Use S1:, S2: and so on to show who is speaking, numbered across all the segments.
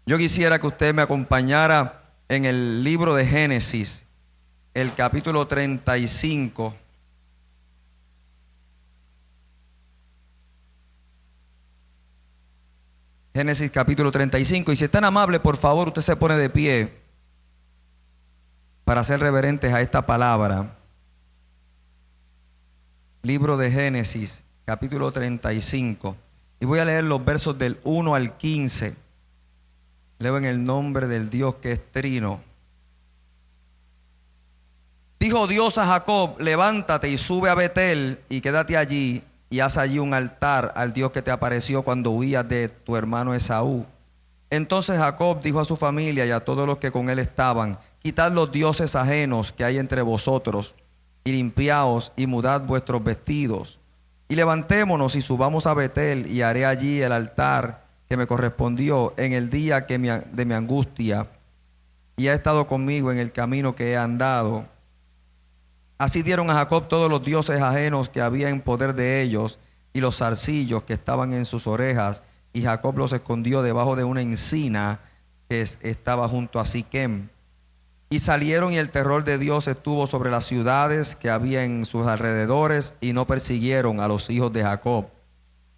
S1: Yo quisiera que usted me acompañara en el libro de Génesis, el capítulo 35. Génesis capítulo 35. Y si es tan amable, por favor, usted se pone de pie para ser reverentes a esta palabra. Libro de Génesis, capítulo 35. Y voy a leer los versos del 1 al 15. Leo en el nombre del Dios que es trino. Dijo Dios a Jacob: levántate y sube a Betel y quédate allí, y haz allí un altar al Dios que te apareció cuando huías de tu hermano Esaú. Entonces Jacob dijo a su familia y a todos los que con él estaban: quitad los dioses ajenos que hay entre vosotros, y limpiaos y mudad vuestros vestidos, y levantémonos y subamos a Betel, y haré allí el altar que me correspondió en el día de mi angustia, y ha estado conmigo en el camino que he andado. Así dieron a Jacob todos los dioses ajenos que había en poder de ellos, y los zarcillos que estaban en sus orejas, y Jacob los escondió debajo de una encina que estaba junto a Siquem. Y salieron, y el terror de Dios estuvo sobre las ciudades que había en sus alrededores, y no persiguieron a los hijos de Jacob.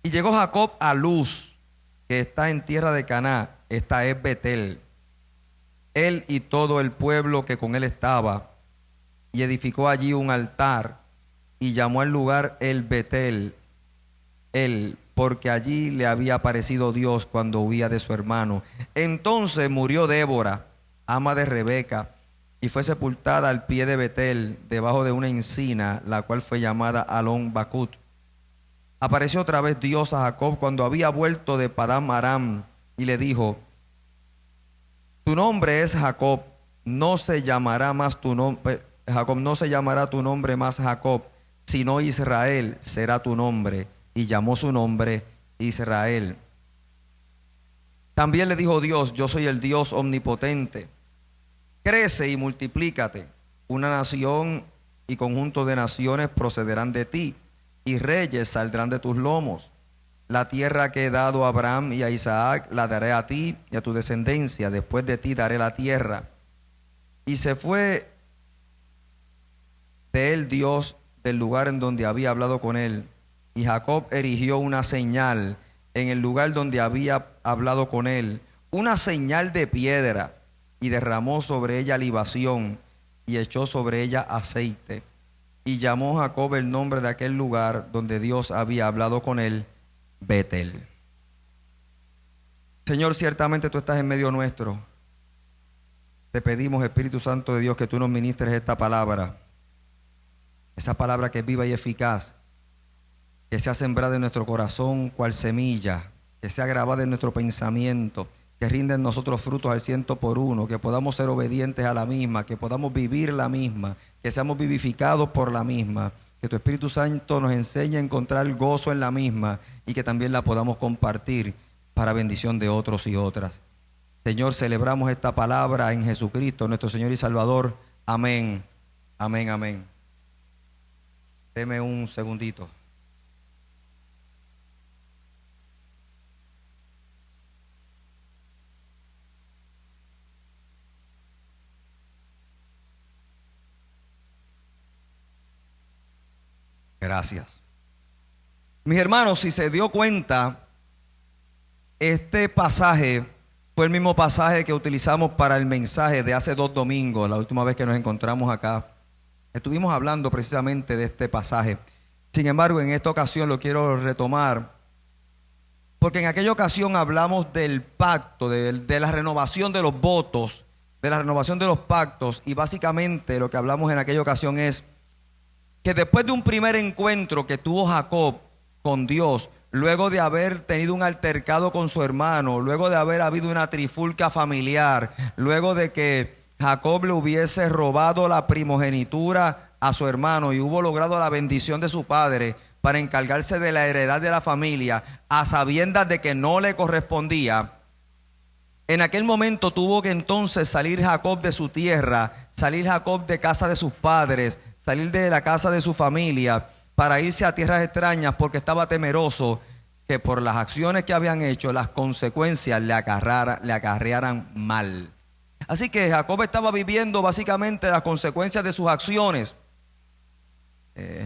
S1: Y llegó Jacob a Luz, que está en tierra de Canaán, esta es Betel, él y todo el pueblo que con él estaba, y edificó allí un altar, y llamó al lugar el Betel, porque allí le había aparecido Dios cuando huía de su hermano. Entonces murió Débora, ama de Rebeca, y fue sepultada al pie de Betel, debajo de una encina, la cual fue llamada Alon Bacut. Apareció otra vez Dios a Jacob cuando había vuelto de Padán Aram, y le dijo: tu nombre es Jacob, no se llamará más tu nombre, Jacob, no se llamará tu nombre más Jacob, sino Israel será tu nombre. Y llamó su nombre Israel. También le dijo Dios: yo soy el Dios omnipotente. Crece y multiplícate. Una nación y conjunto de naciones procederán de ti, y reyes saldrán de tus lomos. La tierra que he dado a Abraham y a Isaac la daré a ti y a tu descendencia. Después de ti daré la tierra. Y se fue de él Dios del lugar en donde había hablado con él. Y Jacob erigió una señal en el lugar donde había hablado con él, una señal de piedra, y derramó sobre ella libación, y echó sobre ella aceite. Y llamó Jacob el nombre de aquel lugar donde Dios había hablado con él, Betel. Señor, ciertamente tú estás en medio nuestro. Te pedimos, Espíritu Santo de Dios, que tú nos ministres esta palabra. Esa palabra que es viva y eficaz, que sea sembrada en nuestro corazón cual semilla, que sea grabada en nuestro pensamiento, que rinda en nosotros frutos al 100 por 1, que podamos ser obedientes a la misma, que podamos vivir la misma, que seamos vivificados por la misma, que tu Espíritu Santo nos enseñe a encontrar gozo en la misma y que también la podamos compartir para bendición de otros y otras. Señor, celebramos esta palabra en Jesucristo, nuestro Señor y Salvador. Amén, amén, amén. Deme un segundito. Gracias. Mis hermanos, si se dio cuenta, este pasaje fue el mismo pasaje que utilizamos para el mensaje de hace 2 domingos, la última vez que nos encontramos acá. Estuvimos hablando precisamente de este pasaje. Sin embargo, en esta ocasión lo quiero retomar, porque en aquella ocasión hablamos del pacto, de la renovación de los votos, de la renovación de los pactos, y básicamente lo que hablamos en aquella ocasión es que después de un primer encuentro que tuvo Jacob con Dios, luego de haber tenido un altercado con su hermano, luego de haber habido una trifulca familiar, luego de que Jacob le hubiese robado la primogenitura a su hermano y hubo logrado la bendición de su padre para encargarse de la heredad de la familia, a sabiendas de que no le correspondía, en aquel momento tuvo que entonces salir Jacob de su tierra, salir Jacob de casa de sus padres, salir de la casa de su familia para irse a tierras extrañas, porque estaba temeroso que por las acciones que habían hecho, las consecuencias le acarrearan mal. Así que Jacob estaba viviendo básicamente las consecuencias de sus acciones.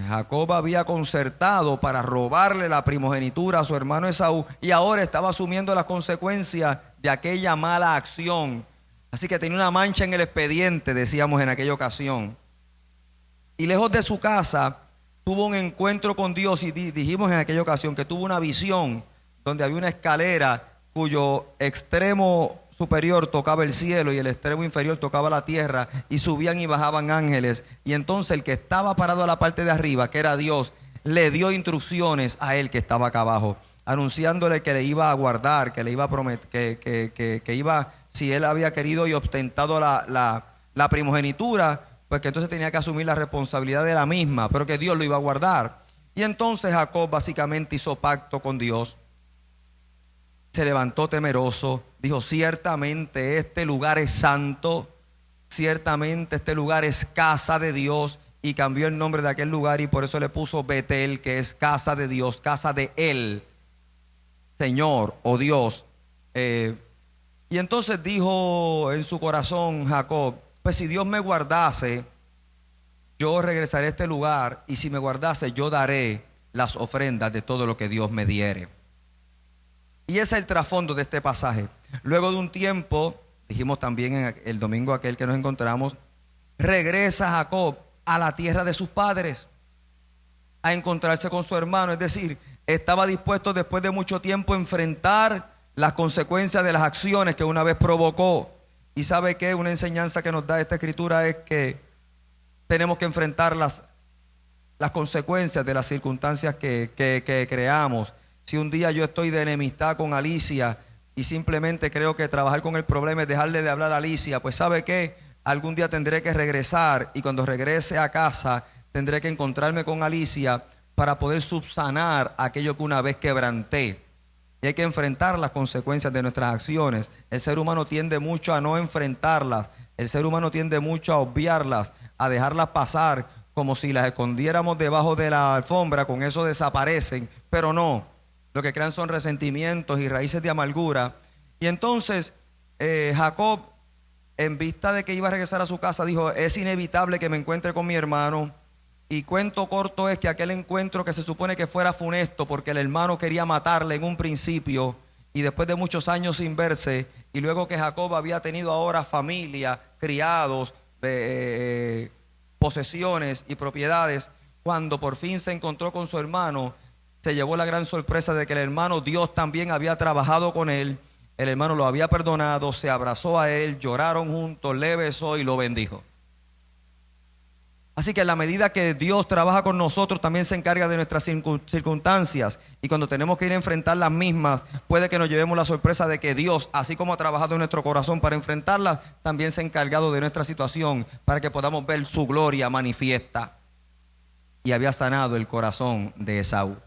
S1: Jacob había concertado para robarle la primogenitura a su hermano Esaú y ahora estaba asumiendo las consecuencias de aquella mala acción. Así que tenía una mancha en el expediente, decíamos en aquella ocasión. Y lejos de su casa tuvo un encuentro con Dios y dijimos en aquella ocasión que tuvo una visión donde había una escalera cuyo extremo superior tocaba el cielo y el extremo inferior tocaba la tierra, y subían y bajaban ángeles. Y entonces el que estaba parado a la parte de arriba, que era Dios, le dio instrucciones a él que estaba acá abajo, anunciándole que le iba a guardar, que le iba a prometer, que iba, si él había querido y ostentado la primogenitura, pues que entonces tenía que asumir la responsabilidad de la misma, pero que Dios lo iba a guardar. Y entonces Jacob básicamente hizo pacto con Dios. Se levantó temeroso, dijo: ciertamente este lugar es santo, ciertamente este lugar es casa de Dios, y cambió el nombre de aquel lugar y por eso le puso Betel, que es casa de Dios, casa de él, Señor o Dios. Y entonces dijo en su corazón Jacob: pues si Dios me guardase, yo regresaré a este lugar, y si me guardase, yo daré las ofrendas de todo lo que Dios me diere. Y ese es el trasfondo de este pasaje. Luego de un tiempo, dijimos también en el domingo aquel que nos encontramos, regresa Jacob a la tierra de sus padres a encontrarse con su hermano. Es decir, estaba dispuesto después de mucho tiempo a enfrentar las consecuencias de las acciones que una vez provocó. Y sabe que una enseñanza que nos da esta escritura es que tenemos que enfrentar las consecuencias de las circunstancias que creamos. Si un día yo estoy de enemistad con Alicia y simplemente creo que trabajar con el problema es dejarle de hablar a Alicia, pues sabe que algún día tendré que regresar, y cuando regrese a casa tendré que encontrarme con Alicia para poder subsanar aquello que una vez quebranté. Y hay que enfrentar las consecuencias de nuestras acciones. El ser humano tiende mucho a no enfrentarlas. El ser humano tiende mucho a obviarlas, a dejarlas pasar como si las escondiéramos debajo de la alfombra, con eso desaparecen, pero no. Lo que crean son resentimientos y raíces de amargura. Y entonces Jacob, en vista de que iba a regresar a su casa, dijo: es inevitable que me encuentre con mi hermano. Y cuento corto es que aquel encuentro, que se supone que fuera funesto porque el hermano quería matarle en un principio, y después de muchos años sin verse, y luego que Jacob había tenido ahora familia, criados, posesiones y propiedades, cuando por fin se encontró con su hermano, se llevó la gran sorpresa de que el hermano, Dios también había trabajado con él. El hermano lo había perdonado, se abrazó a él, lloraron juntos, le besó y lo bendijo. Así que en la medida que Dios trabaja con nosotros, también se encarga de nuestras circunstancias, y cuando tenemos que ir a enfrentar las mismas, puede que nos llevemos la sorpresa de que Dios, así como ha trabajado en nuestro corazón para enfrentarlas, también se ha encargado de nuestra situación para que podamos ver su gloria manifiesta. Y había sanado el corazón de Esaú.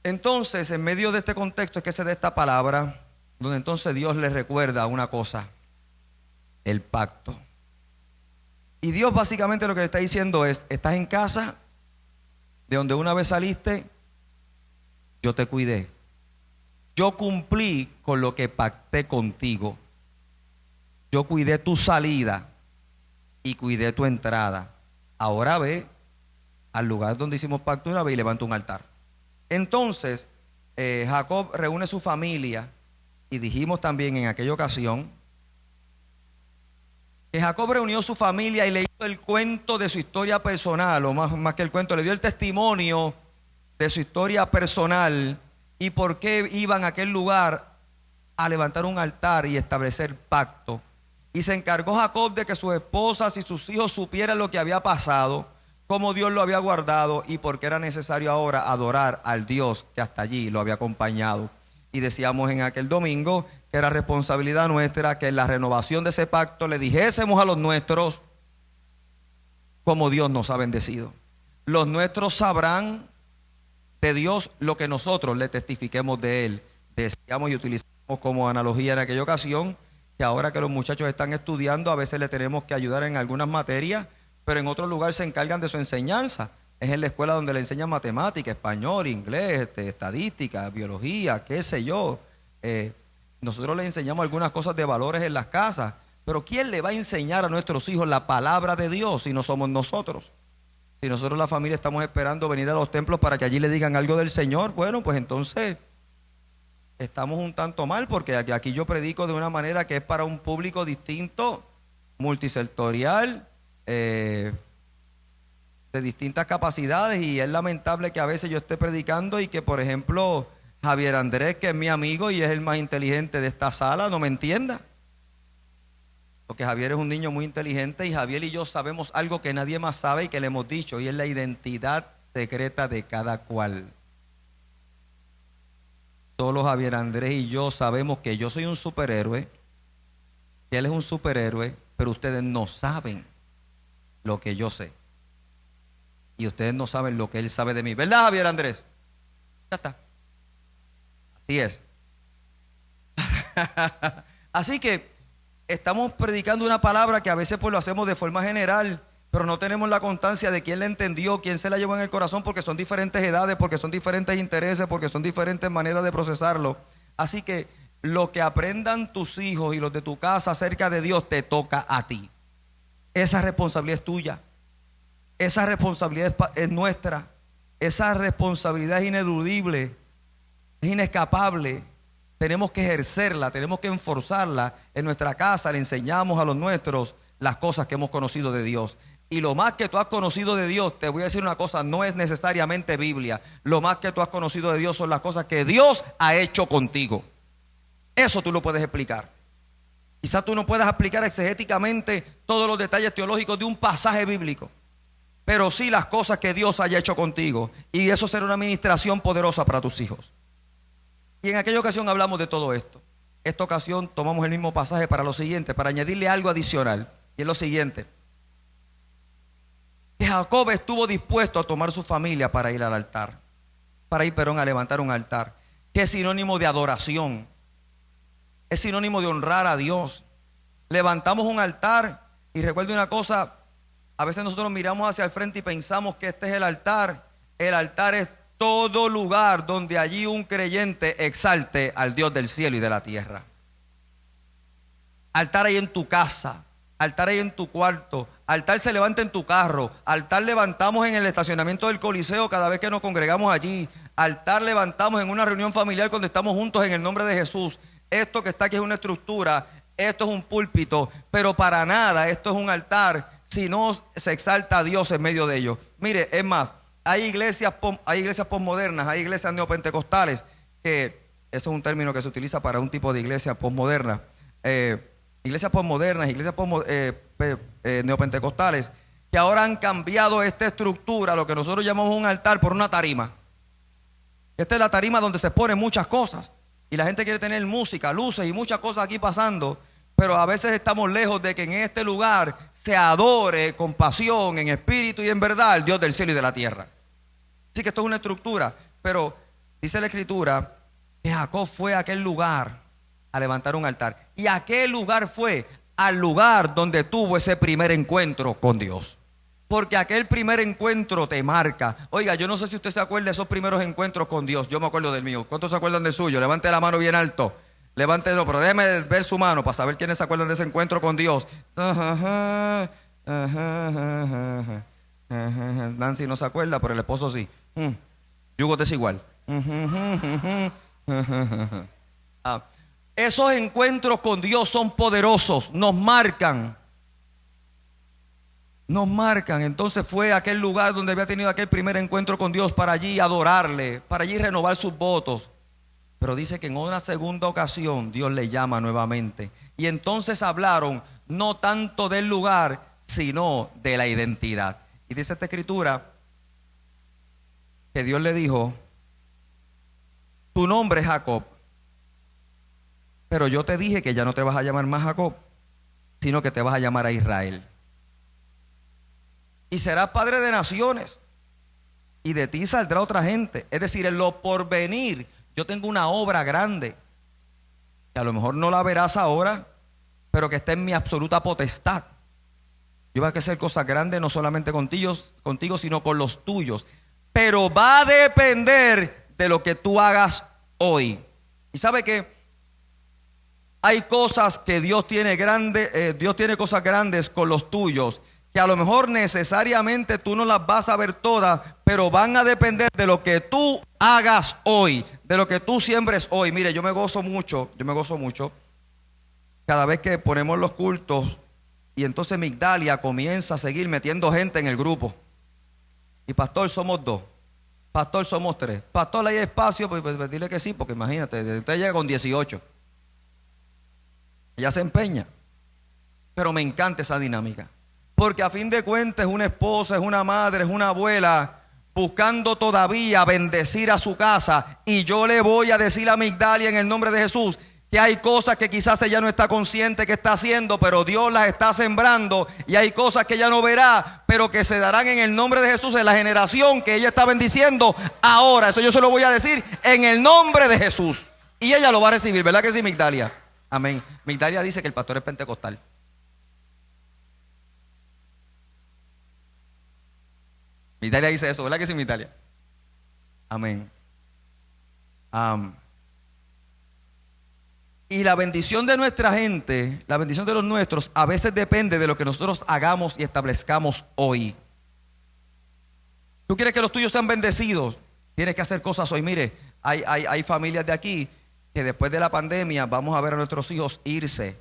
S1: Entonces, en medio de este contexto es que se da esta palabra, donde entonces Dios le recuerda una cosa: el pacto. Y Dios básicamente lo que le está diciendo es: estás en casa de donde una vez saliste, yo te cuidé, yo cumplí con lo que pacté contigo, yo cuidé tu salida y cuidé tu entrada. Ahora ve al lugar donde hicimos pacto una vez y levanta un altar. Entonces Jacob reúne su familia, y dijimos también en aquella ocasión que Jacob reunió su familia y le hizo el cuento de su historia personal, o más que el cuento, le dio el testimonio de su historia personal y por qué iban a aquel lugar a levantar un altar y establecer pacto. Y se encargó Jacob de que sus esposas y sus hijos supieran lo que había pasado, cómo Dios lo había guardado y por qué era necesario ahora adorar al Dios que hasta allí lo había acompañado. Y decíamos en aquel domingo que era responsabilidad nuestra que en la renovación de ese pacto le dijésemos a los nuestros cómo Dios nos ha bendecido. Los nuestros sabrán de Dios lo que nosotros le testifiquemos de Él. Decíamos y utilizamos como analogía en aquella ocasión que ahora que los muchachos están estudiando, a veces le tenemos que ayudar en algunas materias, pero en otro lugar se encargan de su enseñanza. es en la escuela donde le enseñan matemática, español, inglés, estadística, biología, qué sé yo. Nosotros le enseñamos algunas cosas de valores en las casas, pero ¿quién le va a enseñar a nuestros hijos la palabra de Dios si no somos nosotros? Si nosotros la familia estamos esperando venir a los templos para que allí le digan algo del Señor, bueno, pues entonces estamos un tanto mal, porque aquí yo predico de una manera que es para un público distinto, multisectorial, de distintas capacidades, y es lamentable que a veces yo esté predicando y que, por ejemplo, Javier Andrés, que es mi amigo y es el más inteligente de esta sala, no me entienda. Porque Javier es un niño muy inteligente y Javier y yo sabemos algo que nadie más sabe y que le hemos dicho, y es la identidad secreta de cada cual. Solo Javier Andrés y yo sabemos que yo soy un superhéroe, que él es un superhéroe, pero ustedes no saben lo que yo sé. Y ustedes no saben lo que él sabe de mí. ¿Verdad, Javier Andrés? Ya está. Así es. Así que estamos predicando una palabra que a veces pues lo hacemos de forma general, pero no tenemos la constancia de quién la entendió, quién se la llevó en el corazón, porque son diferentes edades, porque son diferentes intereses, porque son diferentes maneras de procesarlo. Así que lo que aprendan tus hijos y los de tu casa acerca de Dios te toca a ti. Esa responsabilidad es tuya. Esa responsabilidad es nuestra. Esa responsabilidad es ineludible, es inescapable. Tenemos que ejercerla, tenemos que enforzarla en nuestra casa. Le enseñamos a los nuestros las cosas que hemos conocido de Dios. Y lo más que tú has conocido de Dios, te voy a decir una cosa, no es necesariamente Biblia. Lo más que tú has conocido de Dios son las cosas que Dios ha hecho contigo. Eso tú lo puedes explicar. Quizás tú no puedas explicar exegéticamente todos los detalles teológicos de un pasaje bíblico, pero sí las cosas que Dios haya hecho contigo. Y eso será una administración poderosa para tus hijos. Y en aquella ocasión hablamos de todo esto. Esta ocasión tomamos el mismo pasaje para lo siguiente, para añadirle algo adicional. Y es lo siguiente: que Jacob estuvo dispuesto a tomar su familia para ir al altar, a levantar un altar, que es sinónimo de adoración, es sinónimo de honrar a Dios. Levantamos un altar, y recuerde una cosa, a veces nosotros miramos hacia el frente y pensamos que este es el altar. El altar es todo lugar donde allí un creyente exalte al Dios del cielo y de la tierra. Altar hay en tu casa, altar hay en tu cuarto, altar se levanta en tu carro, altar levantamos en el estacionamiento del Coliseo cada vez que nos congregamos allí, altar levantamos en una reunión familiar cuando estamos juntos en el nombre de Jesús. Esto que está aquí es una estructura, esto es un púlpito, pero para nada esto es un altar si no se exalta a Dios en medio de ellos. Mire, es más, hay iglesias posmodernas, hay iglesias neopentecostales, que eso es un término que se utiliza para un tipo de iglesia posmoderna. Iglesias posmodernas, neopentecostales, que ahora han cambiado esta estructura, lo que nosotros llamamos un altar, por una tarima. Esta es la tarima donde se ponen muchas cosas, y la gente quiere tener música, luces y muchas cosas aquí pasando, pero a veces estamos lejos de que en este lugar se adore con pasión, en espíritu y en verdad al Dios del cielo y de la tierra. Así que esto es una estructura, pero dice la Escritura que Jacob fue a aquel lugar a levantar un altar. ¿Y a qué lugar fue? Al lugar donde tuvo ese primer encuentro con Dios. Porque aquel primer encuentro te marca. Oiga, yo no sé si usted se acuerda de esos primeros encuentros con Dios. Yo me acuerdo del mío. ¿Cuántos se acuerdan del suyo? Levante la mano bien alto. Levántelo, pero déjeme ver su mano para saber quiénes se acuerdan de ese encuentro con Dios. Nancy no se acuerda, pero el esposo sí. Yugo desigual. Esos encuentros con Dios son poderosos, nos marcan. Entonces fue a aquel lugar donde había tenido aquel primer encuentro con Dios para allí adorarle, para allí renovar sus votos. Pero dice que en una segunda ocasión Dios le llama nuevamente. Y entonces hablaron no tanto del lugar, sino de la identidad. Y dice esta Escritura que Dios le dijo: tu nombre es Jacob, pero yo te dije que ya no te vas a llamar más Jacob, sino que te vas a llamar a Israel. Y serás padre de naciones, y de ti saldrá otra gente. Es decir, en lo porvenir yo tengo una obra grande, que a lo mejor no la verás ahora, pero que está en mi absoluta potestad. Dios va a hacer cosas grandes no solamente contigo, sino con los tuyos. Pero va a depender de lo que tú hagas hoy. Y sabe que hay cosas que Dios tiene Dios tiene cosas grandes con los tuyos, que a lo mejor necesariamente tú no las vas a ver todas, pero van a depender de lo que tú hagas hoy, de lo que tú siembres hoy. Mire, yo me gozo mucho cada vez que ponemos los cultos y entonces Migdalia comienza a seguir metiendo gente en el grupo. Y pastor, somos 2. Pastor, somos 3. Pastor, hay espacio, pues dile que sí, porque imagínate, usted llega con 18. Ella se empeña. Pero me encanta esa dinámica. Porque a fin de cuentas es una esposa, es una madre, es una abuela, buscando todavía bendecir a su casa. Y yo le voy a decir a Migdalia en el nombre de Jesús que hay cosas que quizás ella no está consciente que está haciendo, pero Dios las está sembrando. Y hay cosas que ella no verá, pero que se darán en el nombre de Jesús en la generación que ella está bendiciendo ahora. Eso yo se lo voy a decir en el nombre de Jesús. Y ella lo va a recibir, ¿verdad que sí, Migdalia? Amén. Migdalia dice que el pastor es pentecostal. Migdalia dice eso, ¿verdad que sí, Migdalia? Amén. Y la bendición de nuestra gente, la bendición de los nuestros, a veces depende de lo que nosotros hagamos y establezcamos hoy. ¿Tú quieres que los tuyos sean bendecidos? Tienes que hacer cosas hoy. Mire, hay familias de aquí que después de la pandemia vamos a ver a nuestros hijos irse.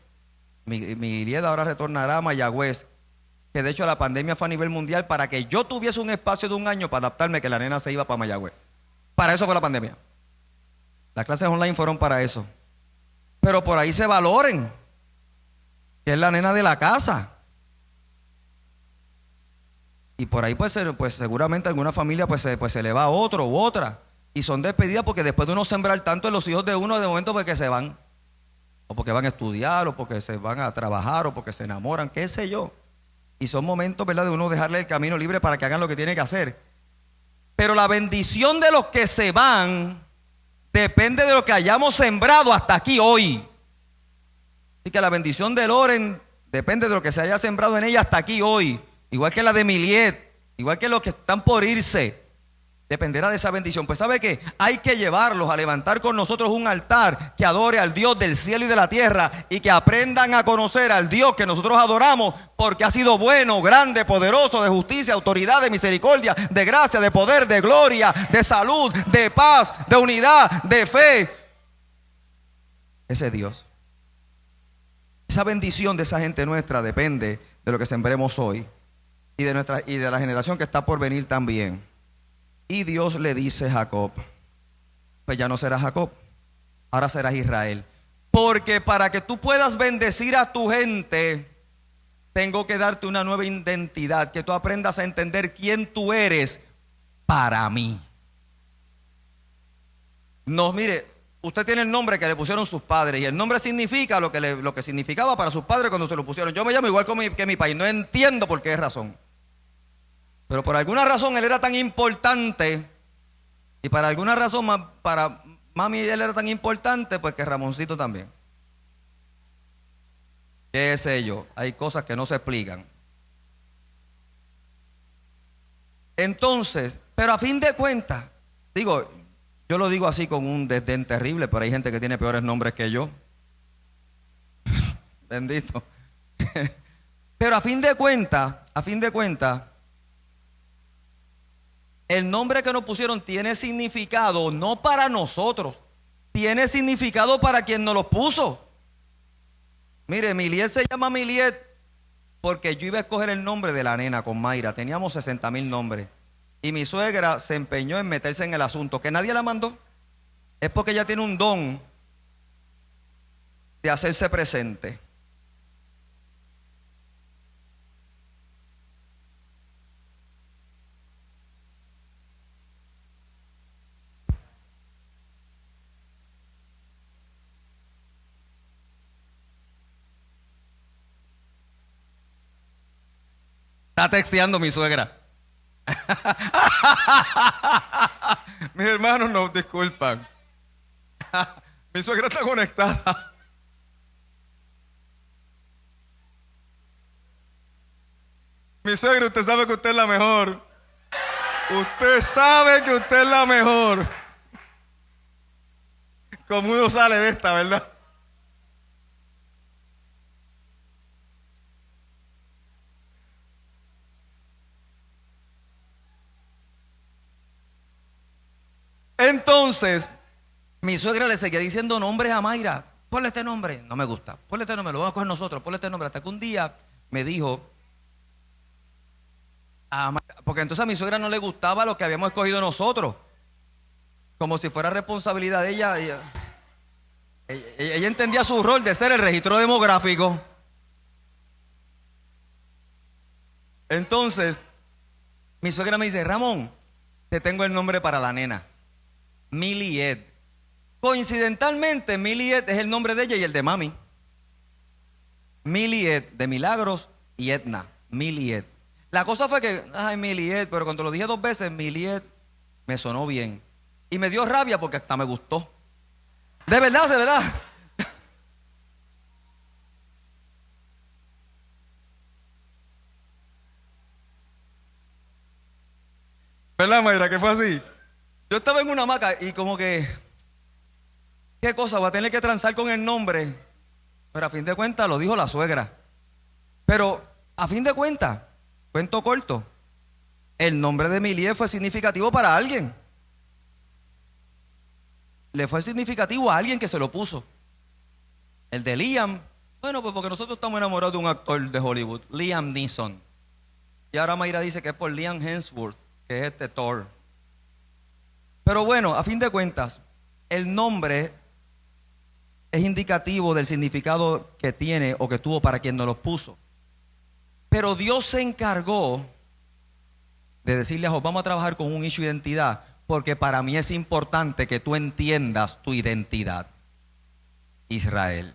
S1: Mi Lieda ahora retornará a Mayagüez, que de hecho la pandemia fue a nivel mundial para que yo tuviese un espacio de un año para adaptarme, que la nena se iba para Mayagüez. Para eso fue la pandemia. Las clases online fueron para eso. Pero por ahí se valoren, que es la nena de la casa. Y por ahí pues seguramente alguna familia pues se le va a otro u otra. Y son despedidas porque después de uno sembrar tanto en los hijos de uno, de momento pues que se van. O porque van a estudiar, o porque se van a trabajar, o porque se enamoran, qué sé yo. Y son momentos, ¿verdad?, de uno dejarle el camino libre para que hagan lo que tiene que hacer. Pero la bendición de los que se van depende de lo que hayamos sembrado hasta aquí hoy. Así que la bendición de Loren depende de lo que se haya sembrado en ella hasta aquí hoy. Igual que la de Miliet, igual que los que están por irse. Dependerá de esa bendición. Pues ¿sabe qué? Hay que llevarlos a levantar con nosotros un altar que adore al Dios del cielo y de la tierra, y que aprendan a conocer al Dios que nosotros adoramos, porque ha sido bueno, grande, poderoso, de justicia, autoridad, de misericordia, de gracia, de poder, de gloria, de salud, de paz, de unidad, de fe. Ese Dios. Esa bendición de esa gente nuestra depende de lo que sembremos hoy y de la generación que está por venir también. Y Dios le dice a Jacob: pues ya no serás Jacob, ahora serás Israel. Porque para que tú puedas bendecir a tu gente, tengo que darte una nueva identidad, que tú aprendas a entender quién tú eres para mí. No, mire, usted tiene el nombre que le pusieron sus padres, y el nombre significa lo que significaba para sus padres cuando se lo pusieron. Yo me llamo igual que mi país, no entiendo por qué razón. Pero por alguna razón él era tan importante, y para alguna razón para mami él era tan importante, pues que Ramoncito también. ¿Qué sé yo? Hay cosas que no se explican. Entonces, pero a fin de cuentas, digo, yo lo digo así con un desdén terrible, pero hay gente que tiene peores nombres que yo. Bendito. Pero a fin de cuentas, el nombre que nos pusieron tiene significado no para nosotros, tiene significado para quien nos lo puso. Mire, Miliet se llama Miliet porque yo iba a escoger el nombre de la nena con Mayra. Teníamos 60,000 nombres. Y mi suegra se empeñó en meterse en el asunto, que nadie la mandó. Es porque ella tiene un don de hacerse presente. Está texteando mi suegra. Mis hermanos nos disculpan. Mi suegra está conectada. Mi suegra, usted sabe que usted es la mejor. Usted sabe que usted es la mejor. Como uno sale de esta, ¿verdad? Entonces, mi suegra le seguía diciendo nombres a Mayra. Ponle este nombre, no me gusta. Ponle este nombre, lo vamos a coger nosotros. Ponle este nombre. Hasta que un día me dijo, porque entonces a mi suegra no le gustaba lo que habíamos escogido nosotros. Como si fuera responsabilidad de ella. Ella entendía su rol de ser el registro demográfico. Entonces, mi suegra me dice, Ramón, te tengo el nombre para la nena. Milied. Coincidentalmente, Milied es el nombre de ella y el de mami. Milied, de Milagros y Edna. Milied. La cosa fue que, ay, Milied, pero cuando lo dije 2 veces, Milied, me sonó bien. Y me dio rabia porque hasta me gustó. De verdad, de verdad. ¿Verdad, Mayra? Que fue así. Yo estaba en una hamaca y como que, ¿qué cosa? Voy a tener que transar con el nombre. Pero a fin de cuentas lo dijo la suegra. Pero a fin de cuentas, cuento corto, el nombre de Milied fue significativo para alguien. Le fue significativo a alguien que se lo puso. El de Liam, bueno, pues porque nosotros estamos enamorados de un actor de Hollywood, Liam Neeson. Y ahora Mayra dice que es por Liam Hemsworth, que es este Thor. Pero bueno, a fin de cuentas, el nombre es indicativo del significado que tiene o que tuvo para quien nos los puso. Pero Dios se encargó de decirle a Job, vamos a trabajar con un issue de identidad, porque para mí es importante que tú entiendas tu identidad, Israel.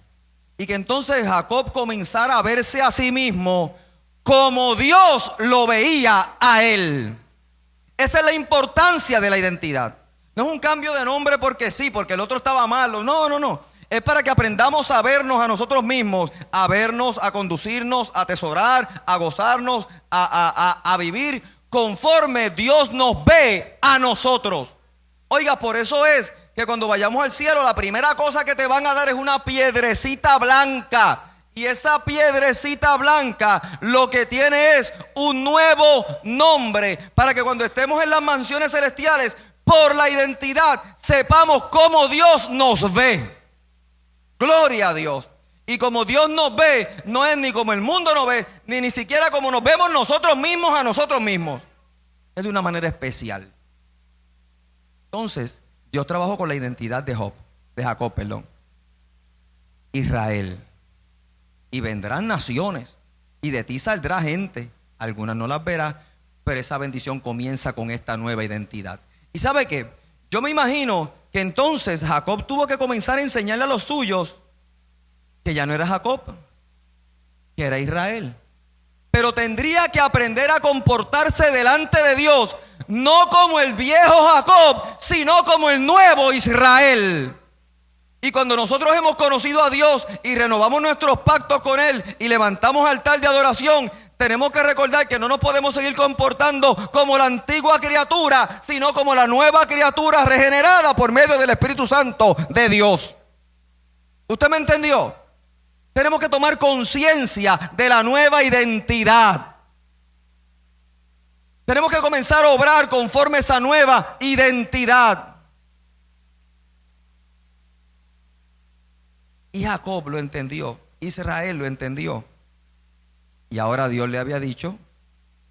S1: Y que entonces Jacob comenzara a verse a sí mismo como Dios lo veía a él. Esa es la importancia de la identidad. No es un cambio de nombre porque sí, porque el otro estaba malo. No, no, no. Es para que aprendamos a vernos a nosotros mismos, a vernos, a conducirnos, a atesorar, a gozarnos, a vivir conforme Dios nos ve a nosotros. Oiga, por eso es que cuando vayamos al cielo, la primera cosa que te van a dar es una piedrecita blanca. Y esa piedrecita blanca lo que tiene es un nuevo nombre, para que cuando estemos en las mansiones celestiales, por la identidad, sepamos cómo Dios nos ve. Gloria a Dios. Y como Dios nos ve, no es ni como el mundo nos ve, ni siquiera como nos vemos nosotros mismos a nosotros mismos. Es de una manera especial. Entonces, Dios trabajó con la identidad de Jacob, Israel. Y vendrán naciones, y de ti saldrá gente. Algunas no las verás, pero esa bendición comienza con esta nueva identidad. ¿Y sabe qué? Yo me imagino que entonces Jacob tuvo que comenzar a enseñarle a los suyos que ya no era Jacob, que era Israel. Pero tendría que aprender a comportarse delante de Dios, no como el viejo Jacob, sino como el nuevo Israel. Y cuando nosotros hemos conocido a Dios y renovamos nuestros pactos con Él y levantamos altar de adoración, tenemos que recordar que no nos podemos seguir comportando como la antigua criatura, sino como la nueva criatura regenerada por medio del Espíritu Santo de Dios. ¿Usted me entendió? Tenemos que tomar conciencia de la nueva identidad. Tenemos que comenzar a obrar conforme a esa nueva identidad. Y Jacob lo entendió, Israel lo entendió. Y ahora Dios le había dicho,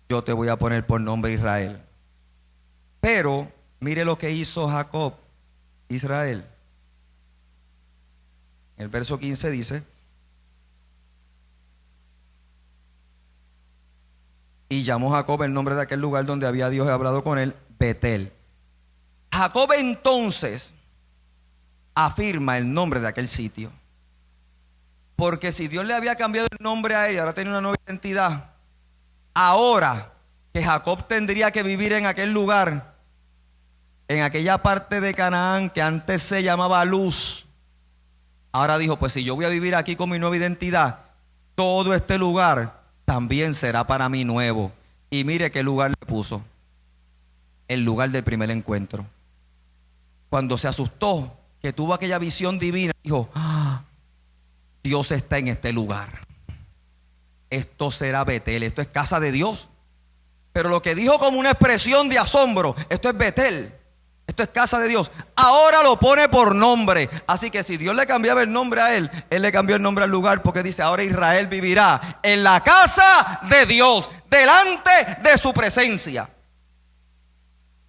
S1: yo te voy a poner por nombre Israel. Pero mire lo que hizo Jacob, Israel. El verso 15 dice, y llamó Jacob el nombre de aquel lugar donde había Dios hablado con él, Betel. Jacob entonces afirma el nombre de aquel sitio. Porque si Dios le había cambiado el nombre a él y ahora tiene una nueva identidad, ahora que Jacob tendría que vivir en aquel lugar, en aquella parte de Canaán que antes se llamaba Luz, ahora dijo, pues si yo voy a vivir aquí con mi nueva identidad, todo este lugar también será para mí nuevo. Y mire qué lugar le puso. El lugar del primer encuentro. Cuando se asustó, que tuvo aquella visión divina, dijo: ¡Ah! Dios está en este lugar. Esto será Betel, esto es casa de Dios. Pero lo que dijo como una expresión de asombro: esto es Betel, esto es casa de Dios. Ahora lo pone por nombre. Así que si Dios le cambiaba el nombre a él le cambió el nombre al lugar, porque dice: ahora Israel vivirá en la casa de Dios, delante de su presencia.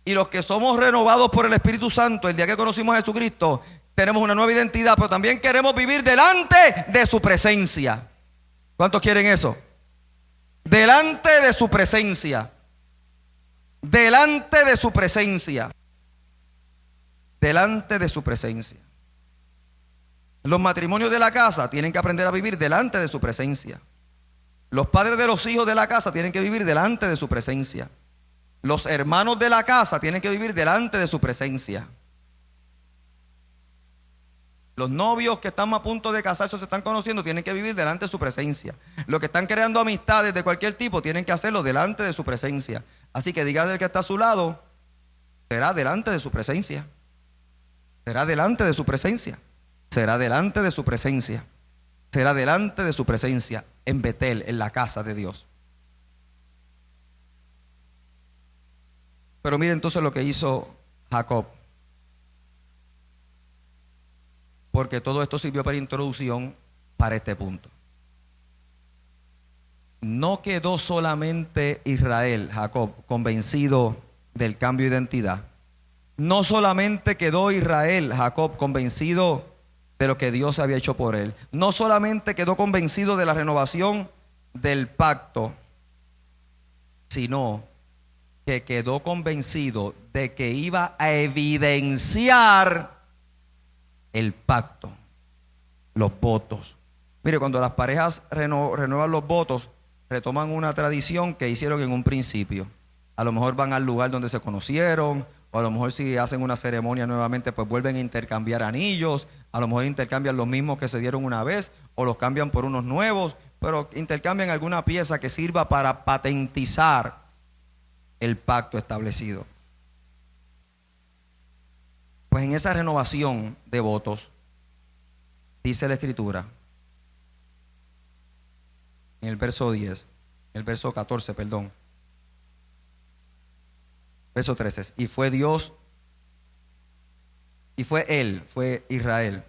S1: Y los que somos renovados por el Espíritu Santo, el día que conocimos a Jesucristo, tenemos una nueva identidad, pero también queremos vivir delante de su presencia. ¿Cuántos quieren eso? Delante de su presencia. Delante de su presencia. Delante de su presencia. Los matrimonios de la casa tienen que aprender a vivir delante de su presencia. Los padres de los hijos de la casa tienen que vivir delante de su presencia. Los hermanos de la casa tienen que vivir delante de su presencia. Los novios que están a punto de casarse o se están conociendo tienen que vivir delante de su presencia. Los que están creando amistades de cualquier tipo tienen que hacerlo delante de su presencia. Así que dígale al que está a su lado: será delante de su presencia. Será delante de su presencia. Será delante de su presencia. Será delante de su presencia en Betel, en la casa de Dios. Pero mire entonces lo que hizo Jacob. Porque todo esto sirvió para introducción para este punto. No quedó solamente Israel, Jacob, convencido del cambio de identidad. No solamente quedó Israel, Jacob, convencido de lo que Dios había hecho por él. No solamente quedó convencido de la renovación del pacto, sino que quedó convencido de que iba a evidenciar el pacto, los votos. Mire, cuando las parejas renuevan los votos, retoman una tradición que hicieron en un principio. A lo mejor van al lugar donde se conocieron, o a lo mejor si hacen una ceremonia nuevamente, pues vuelven a intercambiar anillos. A lo mejor intercambian los mismos que se dieron una vez, o los cambian por unos nuevos, pero intercambian alguna pieza que sirva para patentizar el pacto establecido. Pues en esa renovación de votos, dice la Escritura, en el verso 10, el verso 14, perdón, verso 13, y fue Dios, y fue él, fue Israel,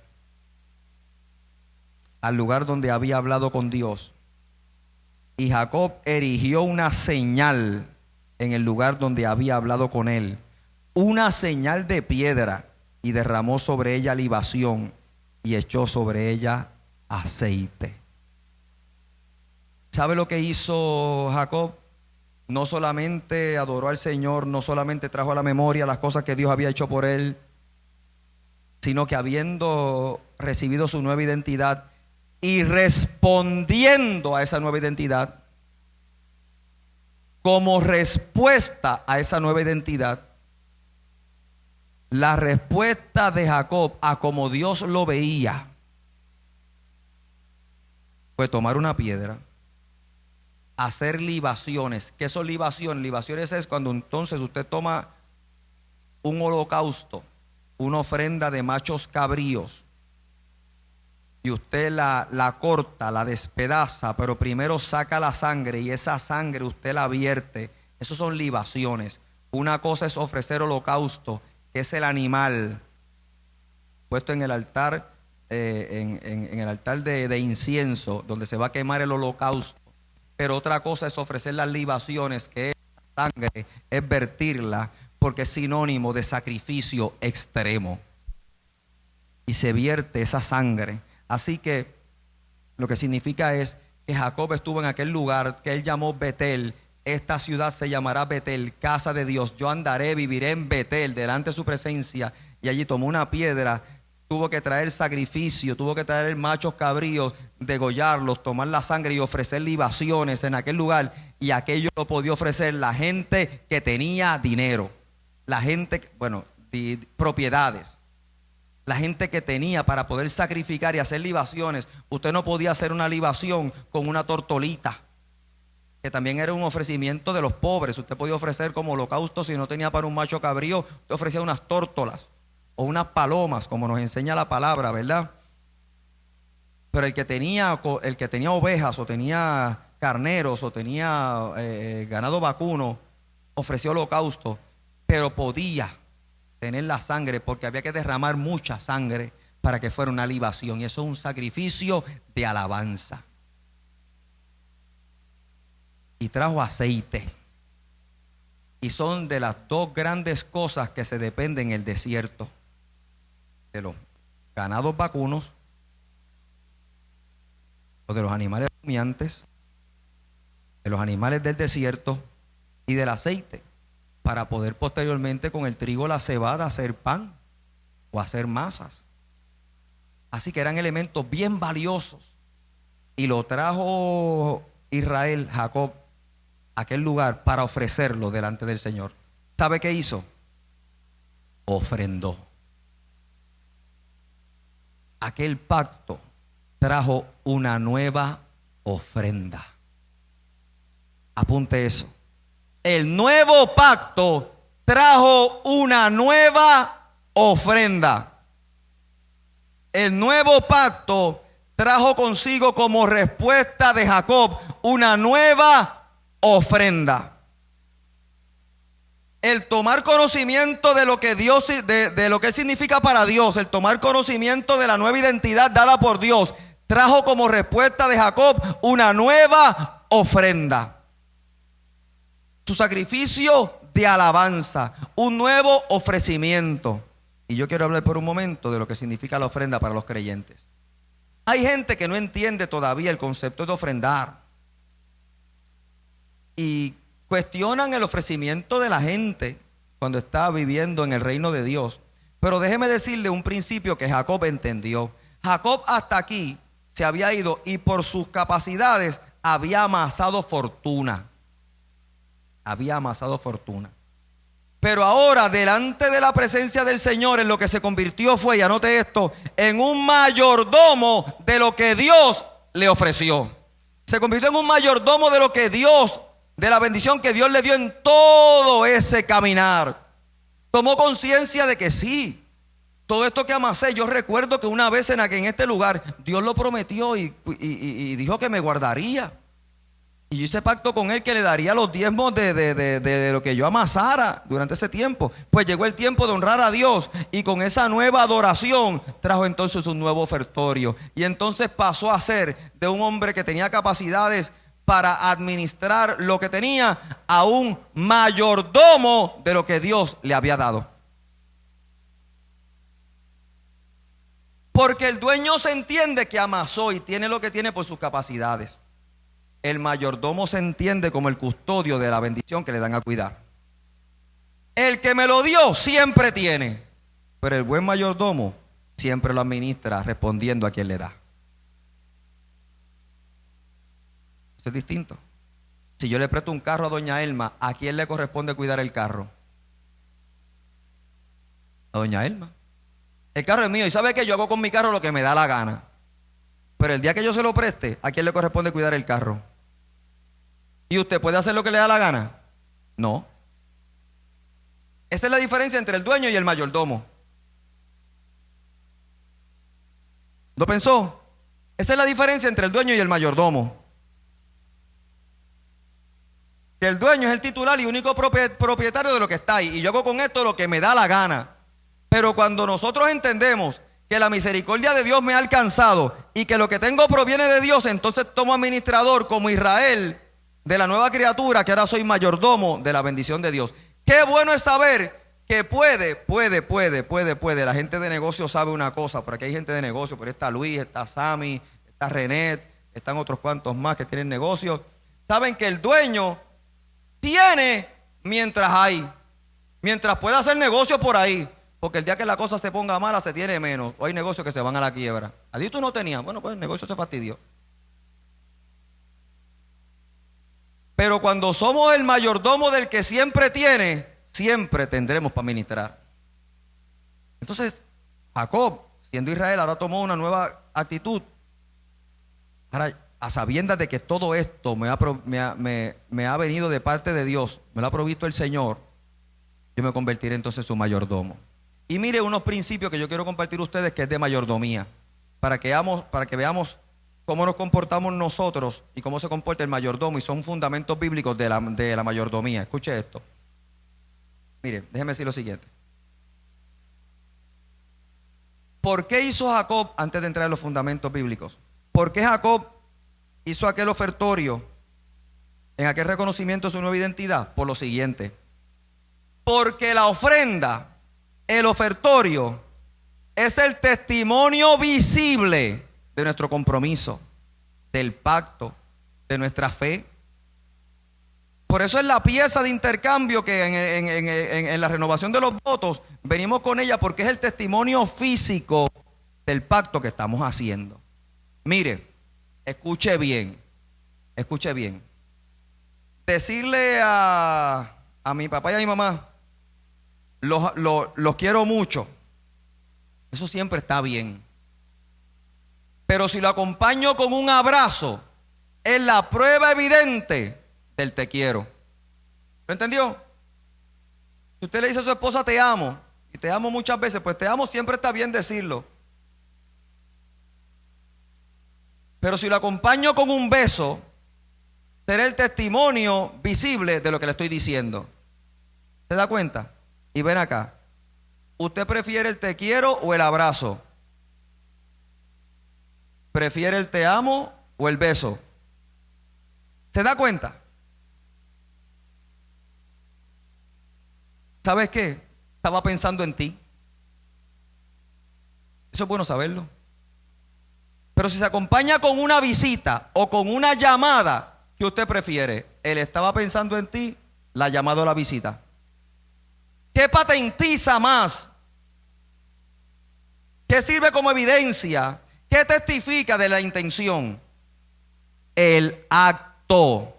S1: al lugar donde había hablado con Dios, y Jacob erigió una señal en el lugar donde había hablado con él, una señal de piedra, y derramó sobre ella libación y echó sobre ella aceite. ¿Sabe lo que hizo Jacob? No solamente adoró al Señor, no solamente trajo a la memoria las cosas que Dios había hecho por él, sino que habiendo recibido su nueva identidad y respondiendo a esa nueva identidad, como respuesta a esa nueva identidad, la respuesta de Jacob a como Dios lo veía fue tomar una piedra, hacer libaciones. ¿Qué son libaciones? Libaciones es cuando entonces usted toma un holocausto, una ofrenda de machos cabríos, y usted la corta, la despedaza, pero primero saca la sangre, y esa sangre usted la vierte. Eso son libaciones. Una cosa es ofrecer holocausto, que es el animal puesto en el altar, en el altar de incienso, donde se va a quemar el holocausto. Pero otra cosa es ofrecer las libaciones, que es la sangre, es vertirla, porque es sinónimo de sacrificio extremo. Y se vierte esa sangre. Así que lo que significa es que Jacob estuvo en aquel lugar que él llamó Betel. Esta ciudad se llamará Betel, casa de Dios. Yo andaré, viviré en Betel, delante de su presencia. Y allí tomó una piedra, tuvo que traer sacrificio, tuvo que traer machos cabríos, degollarlos, tomar la sangre y ofrecer libaciones en aquel lugar. Y aquello lo podía ofrecer la gente que tenía dinero, la gente, propiedades. La gente que tenía para poder sacrificar y hacer libaciones. Usted no podía hacer una libación con una tortolita. que también era un ofrecimiento de los pobres. Usted podía ofrecer como holocausto, si no tenía para un macho cabrío, usted ofrecía unas tórtolas o unas palomas, como nos enseña la palabra, ¿verdad? Pero el que tenía ovejas o tenía carneros o tenía ganado vacuno, ofreció holocausto, pero podía tener la sangre porque había que derramar mucha sangre para que fuera una libación, y eso es un sacrificio de alabanza. Y trajo aceite, y son de las dos grandes cosas que se dependen en el desierto: de los ganados vacunos o de los animales rumiantes, de los animales del desierto y del aceite, para poder posteriormente con el trigo, la cebada, hacer pan o hacer masas. Así que eran elementos bien valiosos, y lo trajo Israel, Jacob, a aquel lugar para ofrecerlo delante del Señor. ¿Sabe qué hizo? Ofrendó. Aquel pacto trajo una nueva ofrenda. Apunte eso. El nuevo pacto trajo una nueva ofrenda. El nuevo pacto trajo consigo como respuesta de Jacob una nueva ofrenda. El tomar conocimiento de lo que Dios, de lo que significa para Dios, el tomar conocimiento de la nueva identidad dada por Dios, trajo como respuesta de Jacob una nueva ofrenda. Su sacrificio de alabanza, un nuevo ofrecimiento. Y yo quiero hablar por un momento de lo que significa la ofrenda para los creyentes. Hay gente que no entiende todavía el concepto de ofrendar, y cuestionan el ofrecimiento de la gente cuando está viviendo en el reino de Dios. Pero déjeme decirle un principio que Jacob entendió. Jacob hasta aquí se había ido y por sus capacidades había amasado fortuna. Había amasado fortuna. Pero ahora, delante de la presencia del Señor, en lo que se convirtió fue, y anote esto, en un mayordomo de lo que Dios le ofreció. Se convirtió en un mayordomo de lo que Dios, de la bendición que Dios le dio en todo ese caminar. Tomó conciencia de que sí, todo esto que amasé, yo recuerdo que una vez en este lugar Dios lo prometió y dijo que me guardaría. Y yo hice pacto con él que le daría los diezmos de lo que yo amasara durante ese tiempo. Pues llegó el tiempo de honrar a Dios, y con esa nueva adoración trajo entonces un nuevo ofertorio. Y entonces pasó a ser de un hombre que tenía capacidades para administrar lo que tenía a un mayordomo de lo que Dios le había dado. Porque el dueño se entiende que amasó y tiene lo que tiene por sus capacidades. El mayordomo se entiende como el custodio de la bendición que le dan a cuidar. El que me lo dio siempre tiene, pero el buen mayordomo siempre lo administra respondiendo a quien le da. Eso es distinto. Si yo le presto un carro a doña Elma, ¿a quién le corresponde cuidar el carro? A doña Elma. El carro es mío, y ¿sabe qué? Yo hago con mi carro lo que me da la gana. Pero el día que yo se lo preste, ¿a quién le corresponde cuidar el carro? ¿Y usted puede hacer lo que le da la gana? No. Esa es la diferencia entre el dueño y el mayordomo. ¿Lo pensó? Esa es la diferencia entre el dueño y el mayordomo. Que el dueño es el titular y único propietario de lo que está ahí, y yo hago con esto lo que me da la gana. Pero cuando nosotros entendemos que la misericordia de Dios me ha alcanzado y que lo que tengo proviene de Dios, entonces tomo administrador como Israel de la nueva criatura, que ahora soy mayordomo de la bendición de Dios. Qué bueno es saber que puede. La gente de negocio sabe una cosa, porque hay gente de negocio, pero está Luis, está Sammy, está René, están otros cuantos más que tienen negocios. Saben que el dueño tiene mientras hay, mientras pueda hacer negocio por ahí. Porque el día que la cosa se ponga mala se tiene menos. O hay negocios que se van a la quiebra. Adiós, tú no tenías. Bueno, pues el negocio se fastidió. Pero cuando somos el mayordomo del que siempre tiene, siempre tendremos para ministrar. Entonces, Jacob, siendo Israel, ahora tomó una nueva actitud. a sabiendas de que todo esto me ha venido de parte de Dios, me lo ha provisto el Señor, yo me convertiré entonces en su mayordomo. Y mire unos principios que yo quiero compartir a ustedes que es de mayordomía, para que veamos cómo nos comportamos nosotros y cómo se comporta el mayordomo, y son fundamentos bíblicos de la mayordomía. Escuche esto. Mire, déjeme decir lo siguiente. ¿Por qué hizo Jacob, antes de entrar en los fundamentos bíblicos, por qué Jacob hizo aquel ofertorio en aquel reconocimiento de su nueva identidad? Por lo siguiente. Porque la ofrenda, el ofertorio, es el testimonio visible de nuestro compromiso, del pacto, de nuestra fe. Por eso es la pieza de intercambio que en la renovación de los votos venimos con ella, porque es el testimonio físico del pacto que estamos haciendo. Mire, escuche bien. Decirle a mi papá y a mi mamá, los quiero mucho, eso siempre está bien. Pero si lo acompaño con un abrazo, es la prueba evidente del te quiero. ¿Lo entendió? Si usted le dice a su esposa te amo, y te amo muchas veces, pues te amo siempre está bien decirlo. Pero si lo acompaño con un beso, será el testimonio visible de lo que le estoy diciendo. ¿Se da cuenta? Y ven acá, ¿usted prefiere el te quiero o el abrazo? ¿Prefiere el te amo o el beso? ¿Se da cuenta? ¿Sabes qué? Estaba pensando en ti. Eso es bueno saberlo. Pero si se acompaña con una visita o con una llamada, ¿qué usted prefiere? ¿Él estaba pensando en ti, la llamada o la visita? ¿Qué patentiza más? ¿Qué sirve como evidencia? ¿Qué testifica de la intención? El acto.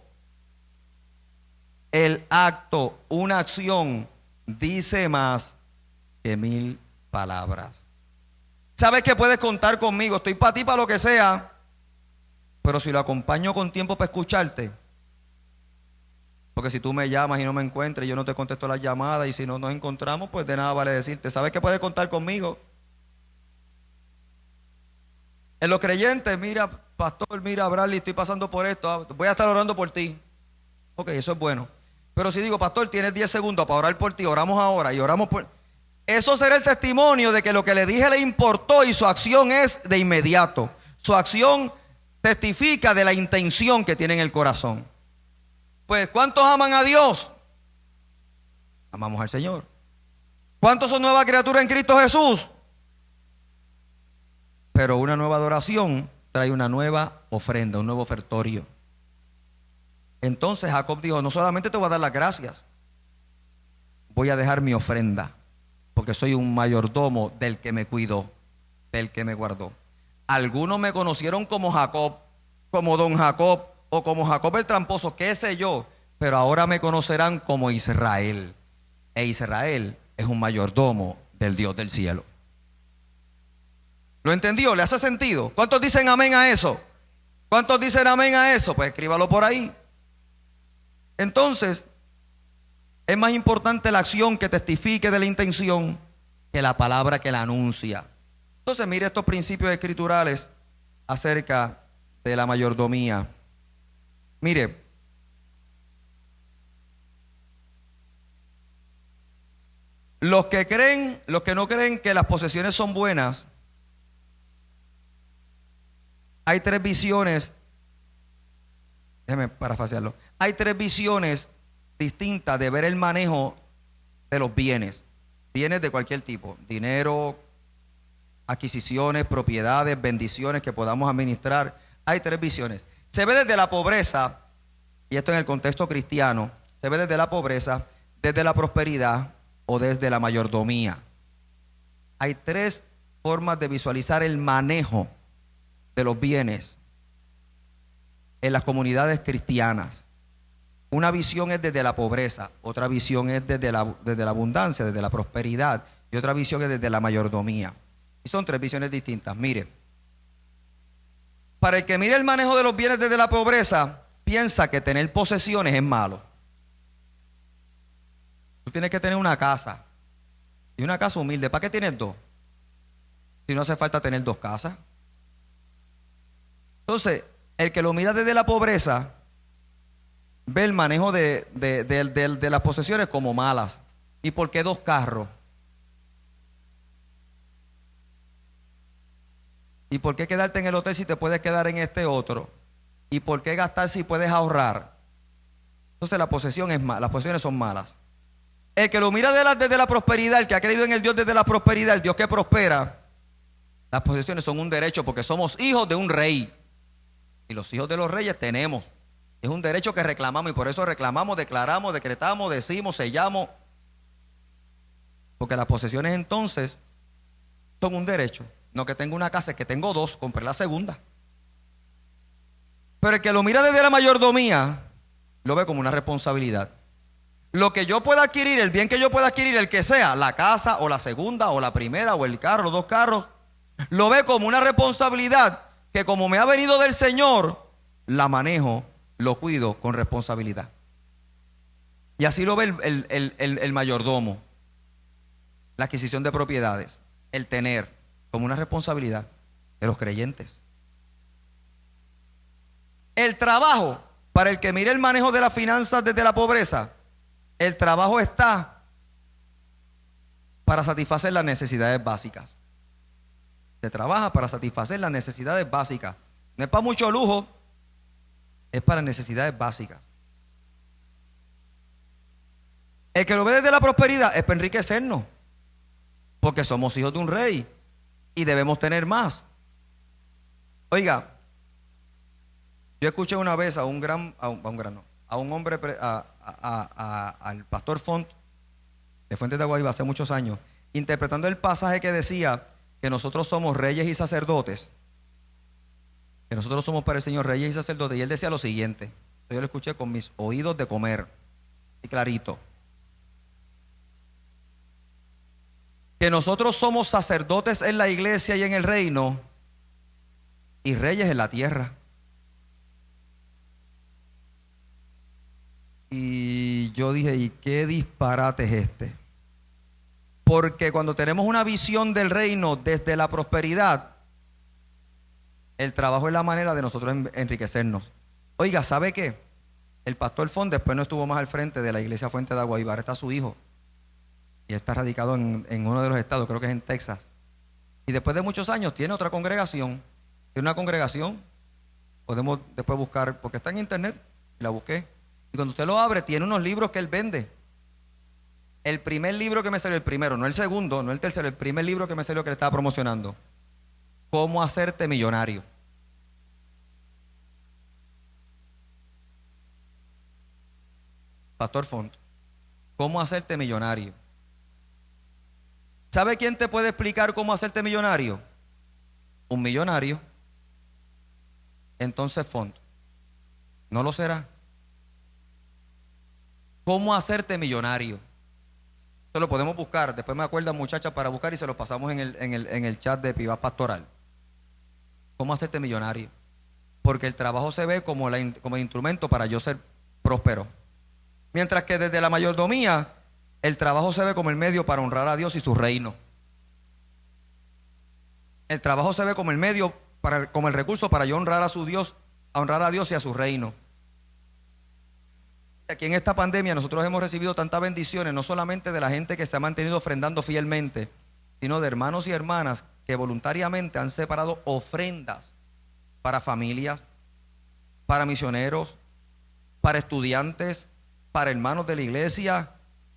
S1: El acto, una acción, dice más que 1000 palabras. Sabes que puedes contar conmigo, estoy para ti para lo que sea, pero si lo acompaño con tiempo para escucharte, porque si tú me llamas y no me encuentras y yo no te contesto las llamadas, y si no nos encontramos, pues de nada vale decirte, ¿sabes que puedes contar conmigo? En los creyentes, mira, pastor, mira, Bradley, estoy pasando por esto, voy a estar orando por ti. Ok, eso es bueno. Pero si digo, pastor, tienes 10 segundos para orar por ti, oramos ahora y oramos por... Eso será el testimonio de que lo que le dije le importó, y su acción es de inmediato. Su acción testifica de la intención que tiene en el corazón. Pues, ¿cuántos aman a Dios? Amamos al Señor. ¿Cuántos son nuevas criaturas en Cristo Jesús? Pero una nueva adoración trae una nueva ofrenda, un nuevo ofertorio. Entonces Jacob dijo, no solamente te voy a dar las gracias, voy a dejar mi ofrenda, porque soy un mayordomo del que me cuidó, del que me guardó. Algunos me conocieron como Jacob, como don Jacob, o como Jacob el tramposo, qué sé yo, pero ahora me conocerán como Israel. E Israel es un mayordomo del Dios del cielo. ¿Lo entendió? ¿Le hace sentido? ¿Cuántos dicen amén a eso? ¿Cuántos dicen amén a eso? Pues escríbalo por ahí. Entonces, es más importante la acción que testifique de la intención que la palabra que la anuncia. Entonces, mire estos principios escriturales acerca de la mayordomía. Mire, los que no creen que las posesiones son buenas, hay tres visiones. Déjeme parafrasearlo. Hay tres visiones distintas de ver el manejo de los bienes. Bienes de cualquier tipo. Dinero, adquisiciones, propiedades, bendiciones que podamos administrar. Hay tres visiones. Se ve desde la pobreza, y esto en el contexto cristiano, se ve desde la pobreza, desde la prosperidad o desde la mayordomía. Hay tres formas de visualizar el manejo de los bienes en las comunidades cristianas. Una visión es desde la pobreza, otra visión es desde la abundancia, desde la prosperidad, y otra visión es desde la mayordomía. Y son tres visiones distintas. Mire, Para el que mire el manejo de los bienes desde la pobreza, piensa que tener posesiones es malo. Tú tienes que tener una casa, y una casa humilde. ¿Para qué tienes dos? Si no hace falta tener dos casas. Entonces, el que lo mira desde la pobreza ve el manejo de las posesiones como malas. ¿Y por qué dos carros? ¿Y por qué quedarte en el hotel si te puedes quedar en este otro? ¿Y por qué gastar si puedes ahorrar? Entonces la posesión es mala, las posesiones son malas. El que lo mira desde la prosperidad, el que ha creído en el Dios desde la prosperidad, el Dios que prospera, las posesiones son un derecho porque somos hijos de un rey. Y los hijos de los reyes tenemos. Es un derecho que reclamamos y por eso reclamamos, declaramos, decretamos, decimos, sellamos. Porque las posesiones entonces son un derecho. No que tengo una casa, es que tengo dos, compré la segunda. Pero el que lo mira desde la mayordomía, lo ve como una responsabilidad. Lo que yo pueda adquirir, el bien que yo pueda adquirir, el que sea, la casa o la segunda o la primera o el carro, los dos carros, lo ve como una responsabilidad que como me ha venido del Señor, la manejo, lo cuido con responsabilidad. Y así lo ve el mayordomo. La adquisición de propiedades, el tener como una responsabilidad de los creyentes. El trabajo, para el que mire el manejo de las finanzas desde la pobreza, el trabajo está para satisfacer las necesidades básicas. Se trabaja para satisfacer las necesidades básicas. No es para mucho lujo, es para necesidades básicas. El que lo ve desde la prosperidad es para enriquecernos, porque somos hijos de un rey y debemos tener más. Oiga, yo escuché una vez a un hombre, al pastor Font de Fuentes de Guayiba hace muchos años, interpretando el pasaje que decía que nosotros somos reyes y sacerdotes, que nosotros somos para el Señor reyes y sacerdotes, y él decía lo siguiente, yo lo escuché con mis oídos de comer, y clarito, que nosotros somos sacerdotes en la iglesia y en el reino, y reyes en la tierra. Y yo dije, ¿y qué disparate es este? Porque cuando tenemos una visión del reino desde la prosperidad, el trabajo es la manera de nosotros enriquecernos. Oiga, ¿sabe qué? El pastor Font después no estuvo más al frente de la iglesia Fuente de Agua Ibar, está su hijo. Y está radicado en uno de los estados, creo que es en Texas. Y después de muchos años tiene otra congregación. Tiene una congregación. Podemos después buscar, porque está en internet, la busqué. Y cuando usted lo abre, tiene unos libros que él vende. El primer libro que me salió, el primero, no el segundo, no el tercero, el primer libro que me salió que le estaba promocionando. ¿Cómo hacerte millonario? Pastor Font. ¿Cómo hacerte millonario? ¿Sabe quién te puede explicar cómo hacerte millonario? Un millonario. Entonces Font, ¿no lo será? ¿Cómo hacerte millonario? Eso lo podemos buscar. Después me acuerdan muchachas para buscar y se lo pasamos en el chat de Pivá Pastoral. ¿Cómo hacerte millonario? Porque el trabajo se ve como el instrumento para yo ser próspero. Mientras que desde la mayordomía, el trabajo se ve como el medio para honrar a Dios y su reino. El trabajo se ve como el medio, como el recurso para yo honrar a su Dios, a honrar a Dios y a su reino. Aquí en esta pandemia nosotros hemos recibido tantas bendiciones, no solamente de la gente que se ha mantenido ofrendando fielmente, sino de hermanos y hermanas que voluntariamente han separado ofrendas para familias, para misioneros, para estudiantes, para hermanos de la iglesia,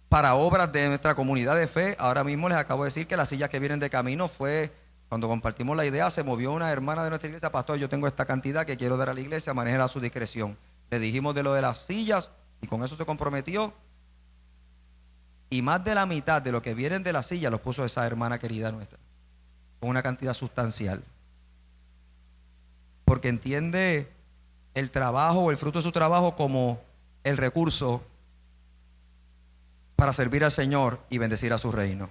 S1: para obras de nuestra comunidad de fe. Ahora mismo les acabo de decir que las sillas que vienen de camino fue, cuando compartimos la idea, se movió una hermana de nuestra iglesia: pastor, yo tengo esta cantidad que quiero dar a la iglesia, manéjela a su discreción. Le dijimos de lo de las sillas y con eso se comprometió. Y más de la mitad de lo que vienen de la silla los puso esa hermana querida nuestra, con una cantidad sustancial. Porque entiende el trabajo o el fruto de su trabajo como el recurso para servir al Señor y bendecir a su reino.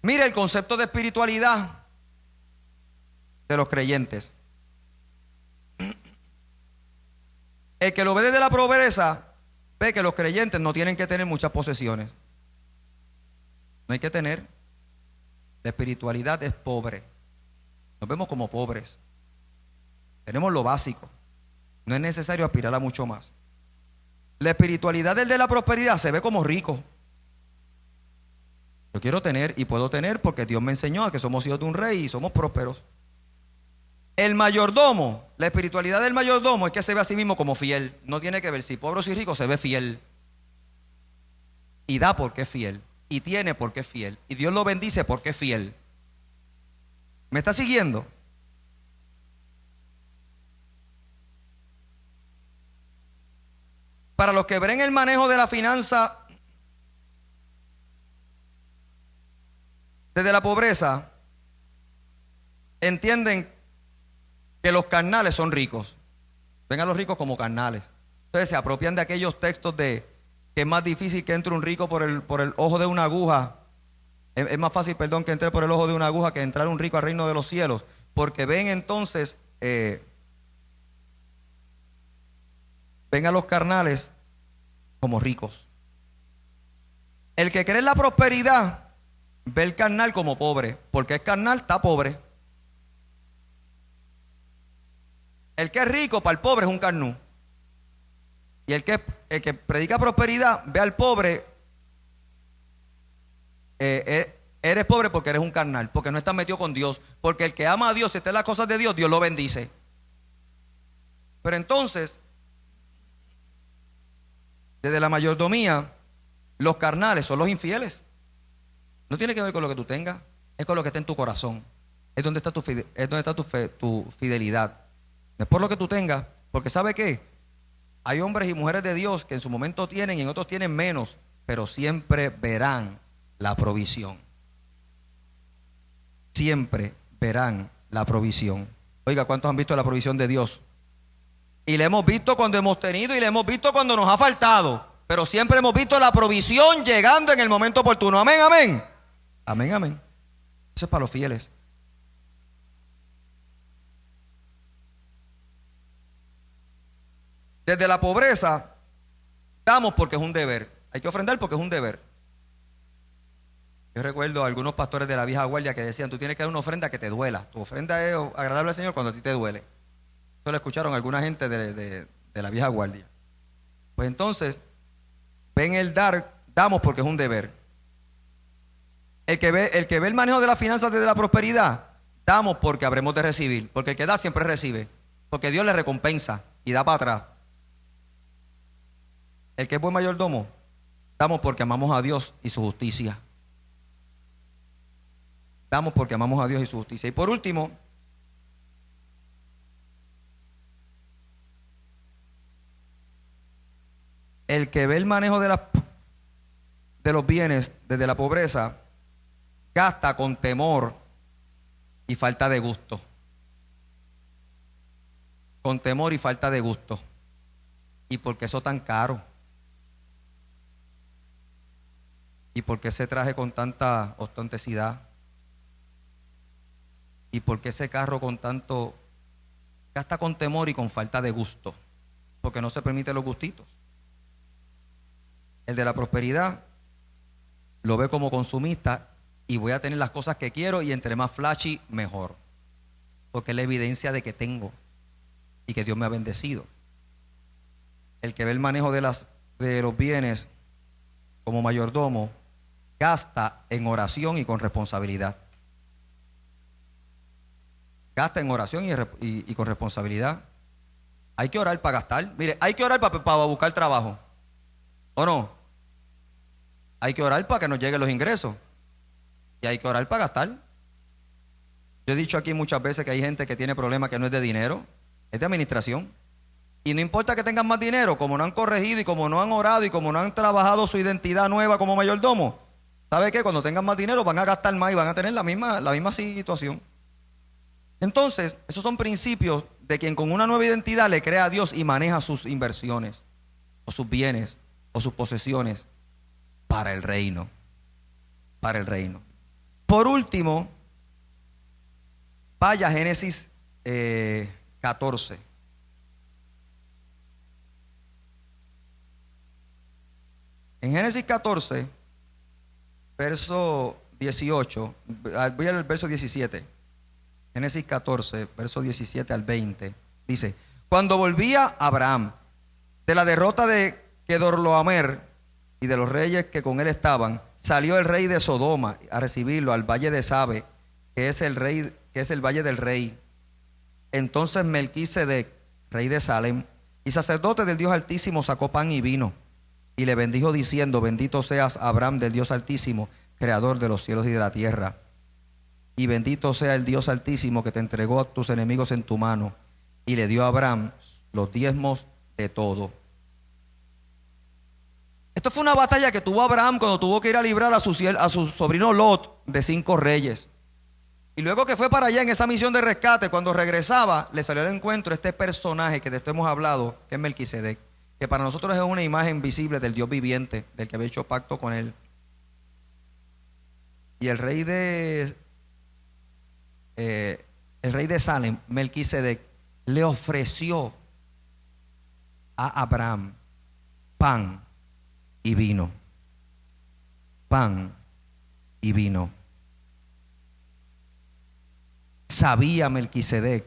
S1: Mire, el concepto de espiritualidad de los creyentes. El que lo ve desde la pobreza ve que los creyentes no tienen que tener muchas posesiones. No hay que tener. La espiritualidad es pobre. Nos vemos como pobres. Tenemos lo básico. No es necesario aspirar a mucho más. La espiritualidad del de la prosperidad se ve como rico. Yo quiero tener y puedo tener porque Dios me enseñó a que somos hijos de un rey y somos prósperos. El mayordomo, la espiritualidad del mayordomo es que se ve a sí mismo como fiel. No tiene que ver si pobre o si rico, se ve fiel. Y da porque es fiel. Y tiene porque es fiel. Y Dios lo bendice porque es fiel. ¿Me está siguiendo? Para los que ven el manejo de la finanza desde la pobreza, entienden que los carnales son ricos. Ven a los ricos como carnales. Entonces se apropian de aquellos textos de que es más difícil que entre un rico por el ojo de una aguja. Es más fácil, perdón, que entre por el ojo de una aguja que entrar un rico al reino de los cielos. Porque ven entonces, ven a los carnales como ricos. El que cree en la prosperidad ve el carnal como pobre. Porque es carnal, está pobre. El que es rico para el pobre es un carnú. Y el que predica prosperidad ve al pobre, eres pobre porque eres un carnal, porque no estás metido con Dios. Porque el que ama a Dios y está en las cosas de Dios, Dios lo bendice. Pero entonces, desde la mayordomía, los carnales son los infieles. No tiene que ver con lo que tú tengas, es con lo que está en tu corazón. Es donde está tu fidelidad. No es por lo que tú tengas, porque ¿sabe qué? Hay hombres y mujeres de Dios que en su momento tienen y en otros tienen menos, pero siempre verán la provisión. Siempre verán la provisión. Oiga, ¿cuántos han visto la provisión de Dios? Y la hemos visto cuando hemos tenido y la hemos visto cuando nos ha faltado. Pero siempre hemos visto la provisión llegando en el momento oportuno. Amén, amén. Amén, amén. Eso es para los fieles. Desde la pobreza, damos porque es un deber. Hay que ofrendar porque es un deber. Yo recuerdo a algunos pastores de la vieja guardia que decían, tú tienes que dar una ofrenda que te duela. Tu ofrenda es agradable al Señor cuando a ti te duele. Eso lo escucharon alguna gente de la vieja guardia. Pues entonces, ven el dar, damos porque es un deber. El que ve el manejo de las finanzas desde la prosperidad, damos porque habremos de recibir. Porque el que da siempre recibe. Porque Dios le recompensa y da para atrás. El que es buen mayordomo, damos porque amamos a Dios y su justicia. Damos porque amamos a Dios y su justicia. Y por último, el que ve el manejo de los bienes desde la pobreza, gasta con temor y falta de gusto. Con temor y falta de gusto. ¿Y por qué eso tan caro? ¿Y por qué ese traje con tanta ostentosidad? ¿Y por qué ese carro con tanto? Gasta con temor y con falta de gusto, porque no se permite los gustitos. El de la prosperidad lo ve como consumista y voy a tener las cosas que quiero y entre más flashy mejor, porque es la evidencia de que tengo y que Dios me ha bendecido. El que ve el manejo de los bienes como mayordomo gasta en oración y con responsabilidad. Gasta en oración y con responsabilidad. Hay que orar para gastar. Mire, hay que orar para buscar trabajo. ¿O no? Hay que orar para que nos lleguen los ingresos. Y hay que orar para gastar. Yo he dicho aquí muchas veces que hay gente que tiene problemas que no es de dinero, es de administración. Y no importa que tengan más dinero, como no han corregido y como no han orado y como no han trabajado su identidad nueva como mayordomo, ¿sabe qué? Cuando tengan más dinero van a gastar más y van a tener la misma situación. Entonces, esos son principios de quien con una nueva identidad le crea a Dios y maneja sus inversiones, o sus bienes, o sus posesiones para el reino. Para el reino. Por último, Vaya a Génesis 14. En Génesis 14, verso 18, voy al verso 17. Génesis 14, verso 17 al 20, dice: cuando volvía Abraham de la derrota de Kedorlaomer y de los reyes que con él estaban, salió el rey de Sodoma a recibirlo al valle de Sabe, que es el valle del rey. Entonces Melquisedec, rey de Salem y sacerdote del Dios Altísimo, sacó pan y vino y le bendijo diciendo: bendito seas, Abraham, del Dios Altísimo, creador de los cielos y de la tierra. Y bendito sea el Dios Altísimo que te entregó a tus enemigos en tu mano. Y le dio a Abraham los diezmos de todo. Esto fue una batalla que tuvo Abraham cuando tuvo que ir a librar a su sobrino Lot de 5 reyes. Y luego que fue para allá en esa misión de rescate, cuando regresaba, le salió al encuentro este personaje que de esto hemos hablado, que es Melquisedec, que para nosotros es una imagen visible del Dios viviente, del que había hecho pacto con él. Y el rey de Salem, Melquisedec, le ofreció a Abraham pan y vino. Pan y vino. Sabía Melquisedec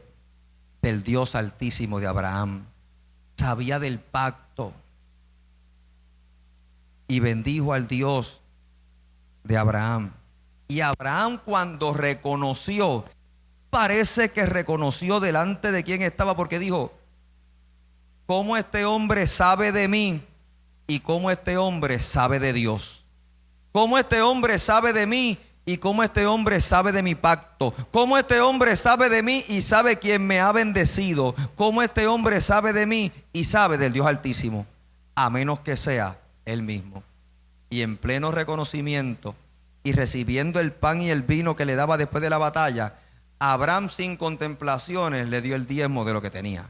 S1: del Dios Altísimo de Abraham, sabía del pacto, y bendijo al Dios de Abraham. Y Abraham, cuando reconoció, parece que reconoció delante de quién estaba, porque dijo: ¿cómo este hombre sabe de mí y cómo este hombre sabe de Dios? ¿Cómo este hombre sabe de mí y cómo este hombre sabe de mi pacto? ¿Cómo este hombre sabe de mí y sabe quién me ha bendecido? ¿Cómo este hombre sabe de mí y sabe del Dios Altísimo? A menos que sea él mismo. Y en pleno reconocimiento y recibiendo el pan y el vino que le daba después de la batalla, Abraham, sin contemplaciones, le dio el diezmo de lo que tenía.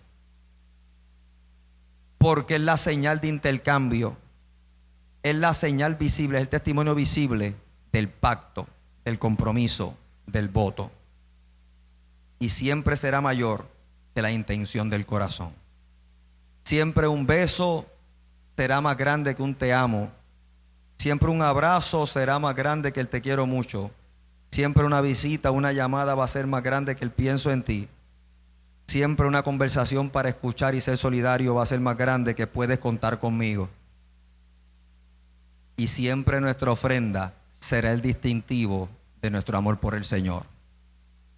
S1: Porque es la señal de intercambio, es la señal visible, es el testimonio visible del pacto, del compromiso, del voto. Y siempre será mayor que la intención del corazón. Siempre un beso será más grande que un te amo. Siempre un abrazo será más grande que el te quiero mucho. Siempre una visita, una llamada va a ser más grande que el pienso en ti. Siempre una conversación para escuchar y ser solidario va a ser más grande que puedes contar conmigo. Y siempre nuestra ofrenda será el distintivo de nuestro amor por el Señor.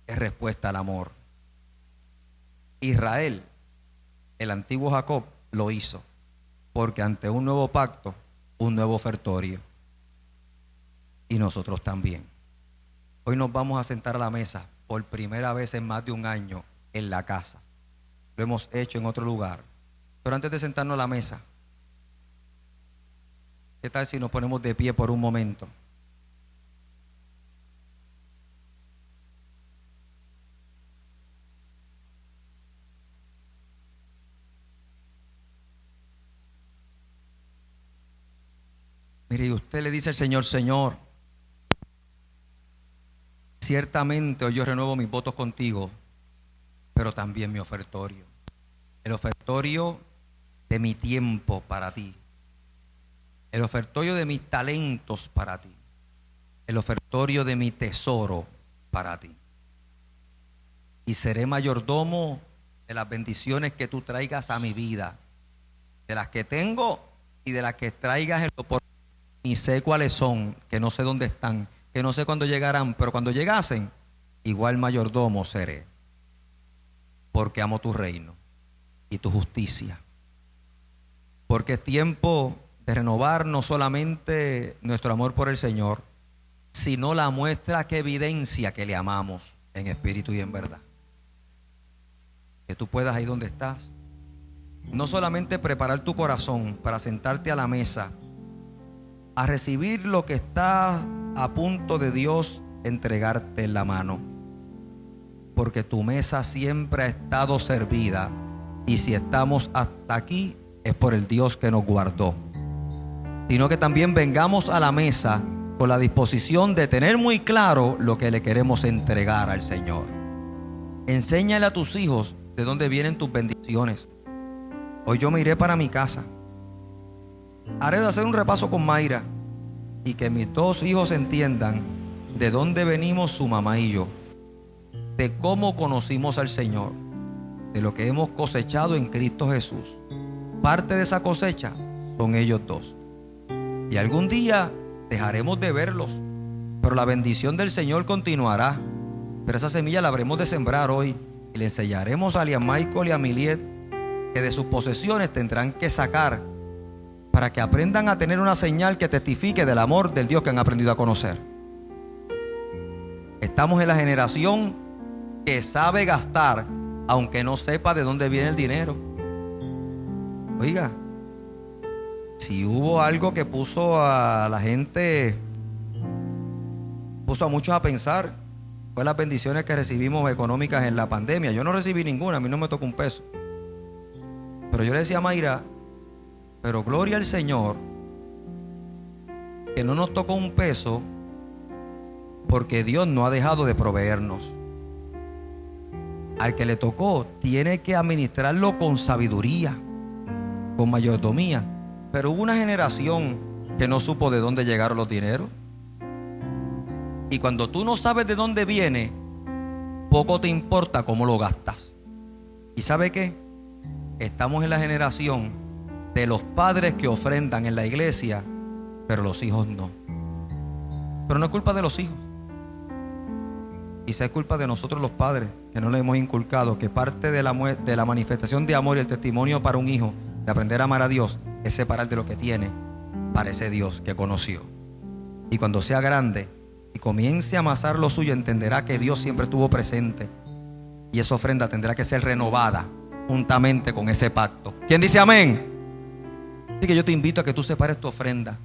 S1: Es respuesta al amor. Israel, el antiguo Jacob, lo hizo, porque ante un nuevo pacto, un nuevo ofertorio. Y nosotros también. Hoy nos vamos a sentar a la mesa por primera vez en más de un año en la casa. Lo hemos hecho en otro lugar. Pero antes de sentarnos a la mesa, ¿qué tal si nos ponemos de pie por un momento? Mire, y usted le dice al Señor: Señor, ciertamente hoy yo renuevo mis votos contigo, pero también mi ofertorio. El ofertorio de mi tiempo para ti. El ofertorio de mis talentos para ti. El ofertorio de mi tesoro para ti. Y seré mayordomo de las bendiciones que tú traigas a mi vida. De las que tengo y de las que traigas en lo por ni sé cuáles son, que no sé dónde están, que no sé cuándo llegarán, pero cuando llegasen, igual mayordomo seré, porque amo tu reino y tu justicia. Porque es tiempo de renovar no solamente nuestro amor por el Señor, sino la muestra que evidencia que le amamos en espíritu y en verdad. Que tú puedas, ahí donde estás, no solamente preparar tu corazón para sentarte a la mesa a recibir lo que está a punto de Dios entregarte en la mano, porque tu mesa siempre ha estado servida, y si estamos hasta aquí es por el Dios que nos guardó. Sino que también vengamos a la mesa con la disposición de tener muy claro lo que le queremos entregar al Señor. Enséñale a tus hijos de dónde vienen tus bendiciones. Hoy yo me iré para mi casa. Haré de hacer un repaso con Mayra y que mis dos hijos entiendan de dónde venimos su mamá y yo, de cómo conocimos al Señor, de lo que hemos cosechado en Cristo Jesús. Parte de esa cosecha son ellos dos. Y algún día dejaremos de verlos, pero la bendición del Señor continuará. Pero esa semilla la habremos de sembrar hoy y le enseñaremos a Liam Michael y a Miliet que de sus posesiones tendrán que sacar para que aprendan a tener una señal que testifique del amor del Dios que han aprendido a conocer. Estamos en la generación que sabe gastar aunque no sepa de dónde viene el dinero. Oiga, si hubo algo que puso a la gente, puso a muchos a pensar, fue las bendiciones que recibimos económicas en la pandemia. Yo no recibí ninguna, a mí no me tocó un peso. Pero yo le decía a Mayra, pero gloria al Señor que no nos tocó un peso, porque Dios no ha dejado de proveernos. Al que le tocó tiene que administrarlo con sabiduría, con mayordomía. Pero hubo una generación que no supo de dónde llegaron los dineros. Y cuando tú no sabes de dónde viene, poco te importa cómo lo gastas. ¿Y sabe qué? Estamos en la generación de los padres que ofrendan en la iglesia, pero los hijos no. Pero no es culpa de los hijos. Quizá es culpa de nosotros los padres, que no le hemos inculcado que parte de la manifestación de amor y el testimonio para un hijo, de aprender a amar a Dios, es separar de lo que tiene para ese Dios que conoció. Y cuando sea grande y comience a amasar lo suyo, entenderá que Dios siempre estuvo presente. Y esa ofrenda tendrá que ser renovada juntamente con ese pacto. ¿Quién dice amén? Así que yo te invito a que tú separes tu ofrenda,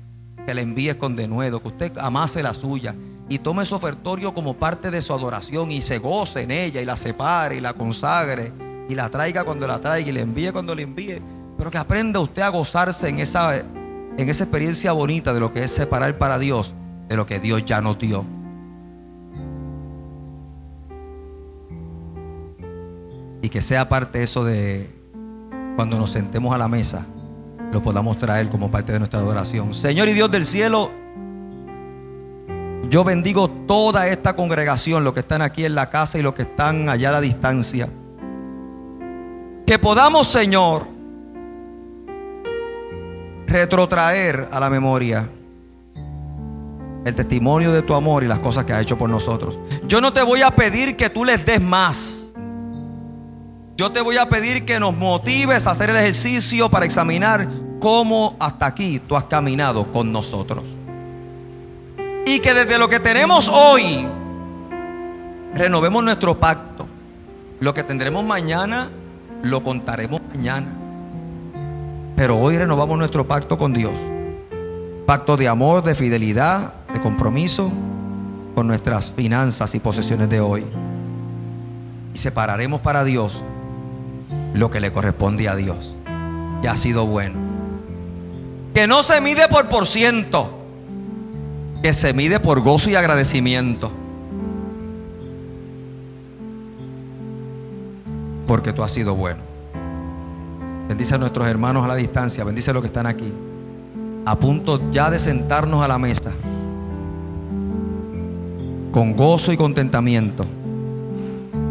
S1: que la envíes con denuedo, que usted amase la suya y tome su ofertorio como parte de su adoración y se goce en ella y la separe y la consagre y la traiga cuando la traiga y la envíe cuando la envíe. Pero que aprenda usted a gozarse en esa experiencia bonita de lo que es separar para Dios de lo que Dios ya nos dio. Y que sea parte eso de cuando nos sentemos a la mesa, lo podamos traer como parte de nuestra adoración. Señor y Dios del cielo, yo bendigo toda esta congregación, los que están aquí en la casa y los que están allá a la distancia. Que podamos, Señor, retrotraer a la memoria el testimonio de tu amor y las cosas que has hecho por nosotros. Yo no te voy a pedir que tú les des más. Yo te voy a pedir que nos motives a hacer el ejercicio para examinar cómo hasta aquí tú has caminado con nosotros. Y que desde lo que tenemos hoy renovemos nuestro pacto. Lo que tendremos mañana lo contaremos mañana. Pero hoy renovamos nuestro pacto con Dios. Pacto de amor, de fidelidad, de compromiso con nuestras finanzas y posesiones de hoy. Y separaremos para Dios lo que le corresponde a Dios, que ha sido bueno. Que no se mide por ciento, que se mide por gozo y agradecimiento. Porque tú has sido bueno. Bendice a nuestros hermanos a la distancia, bendice a los que están aquí, a punto ya de sentarnos a la mesa, con gozo y contentamiento,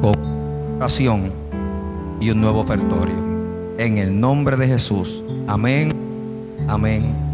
S1: con oración y un nuevo ofertorio. En el nombre de Jesús. Amén, amén.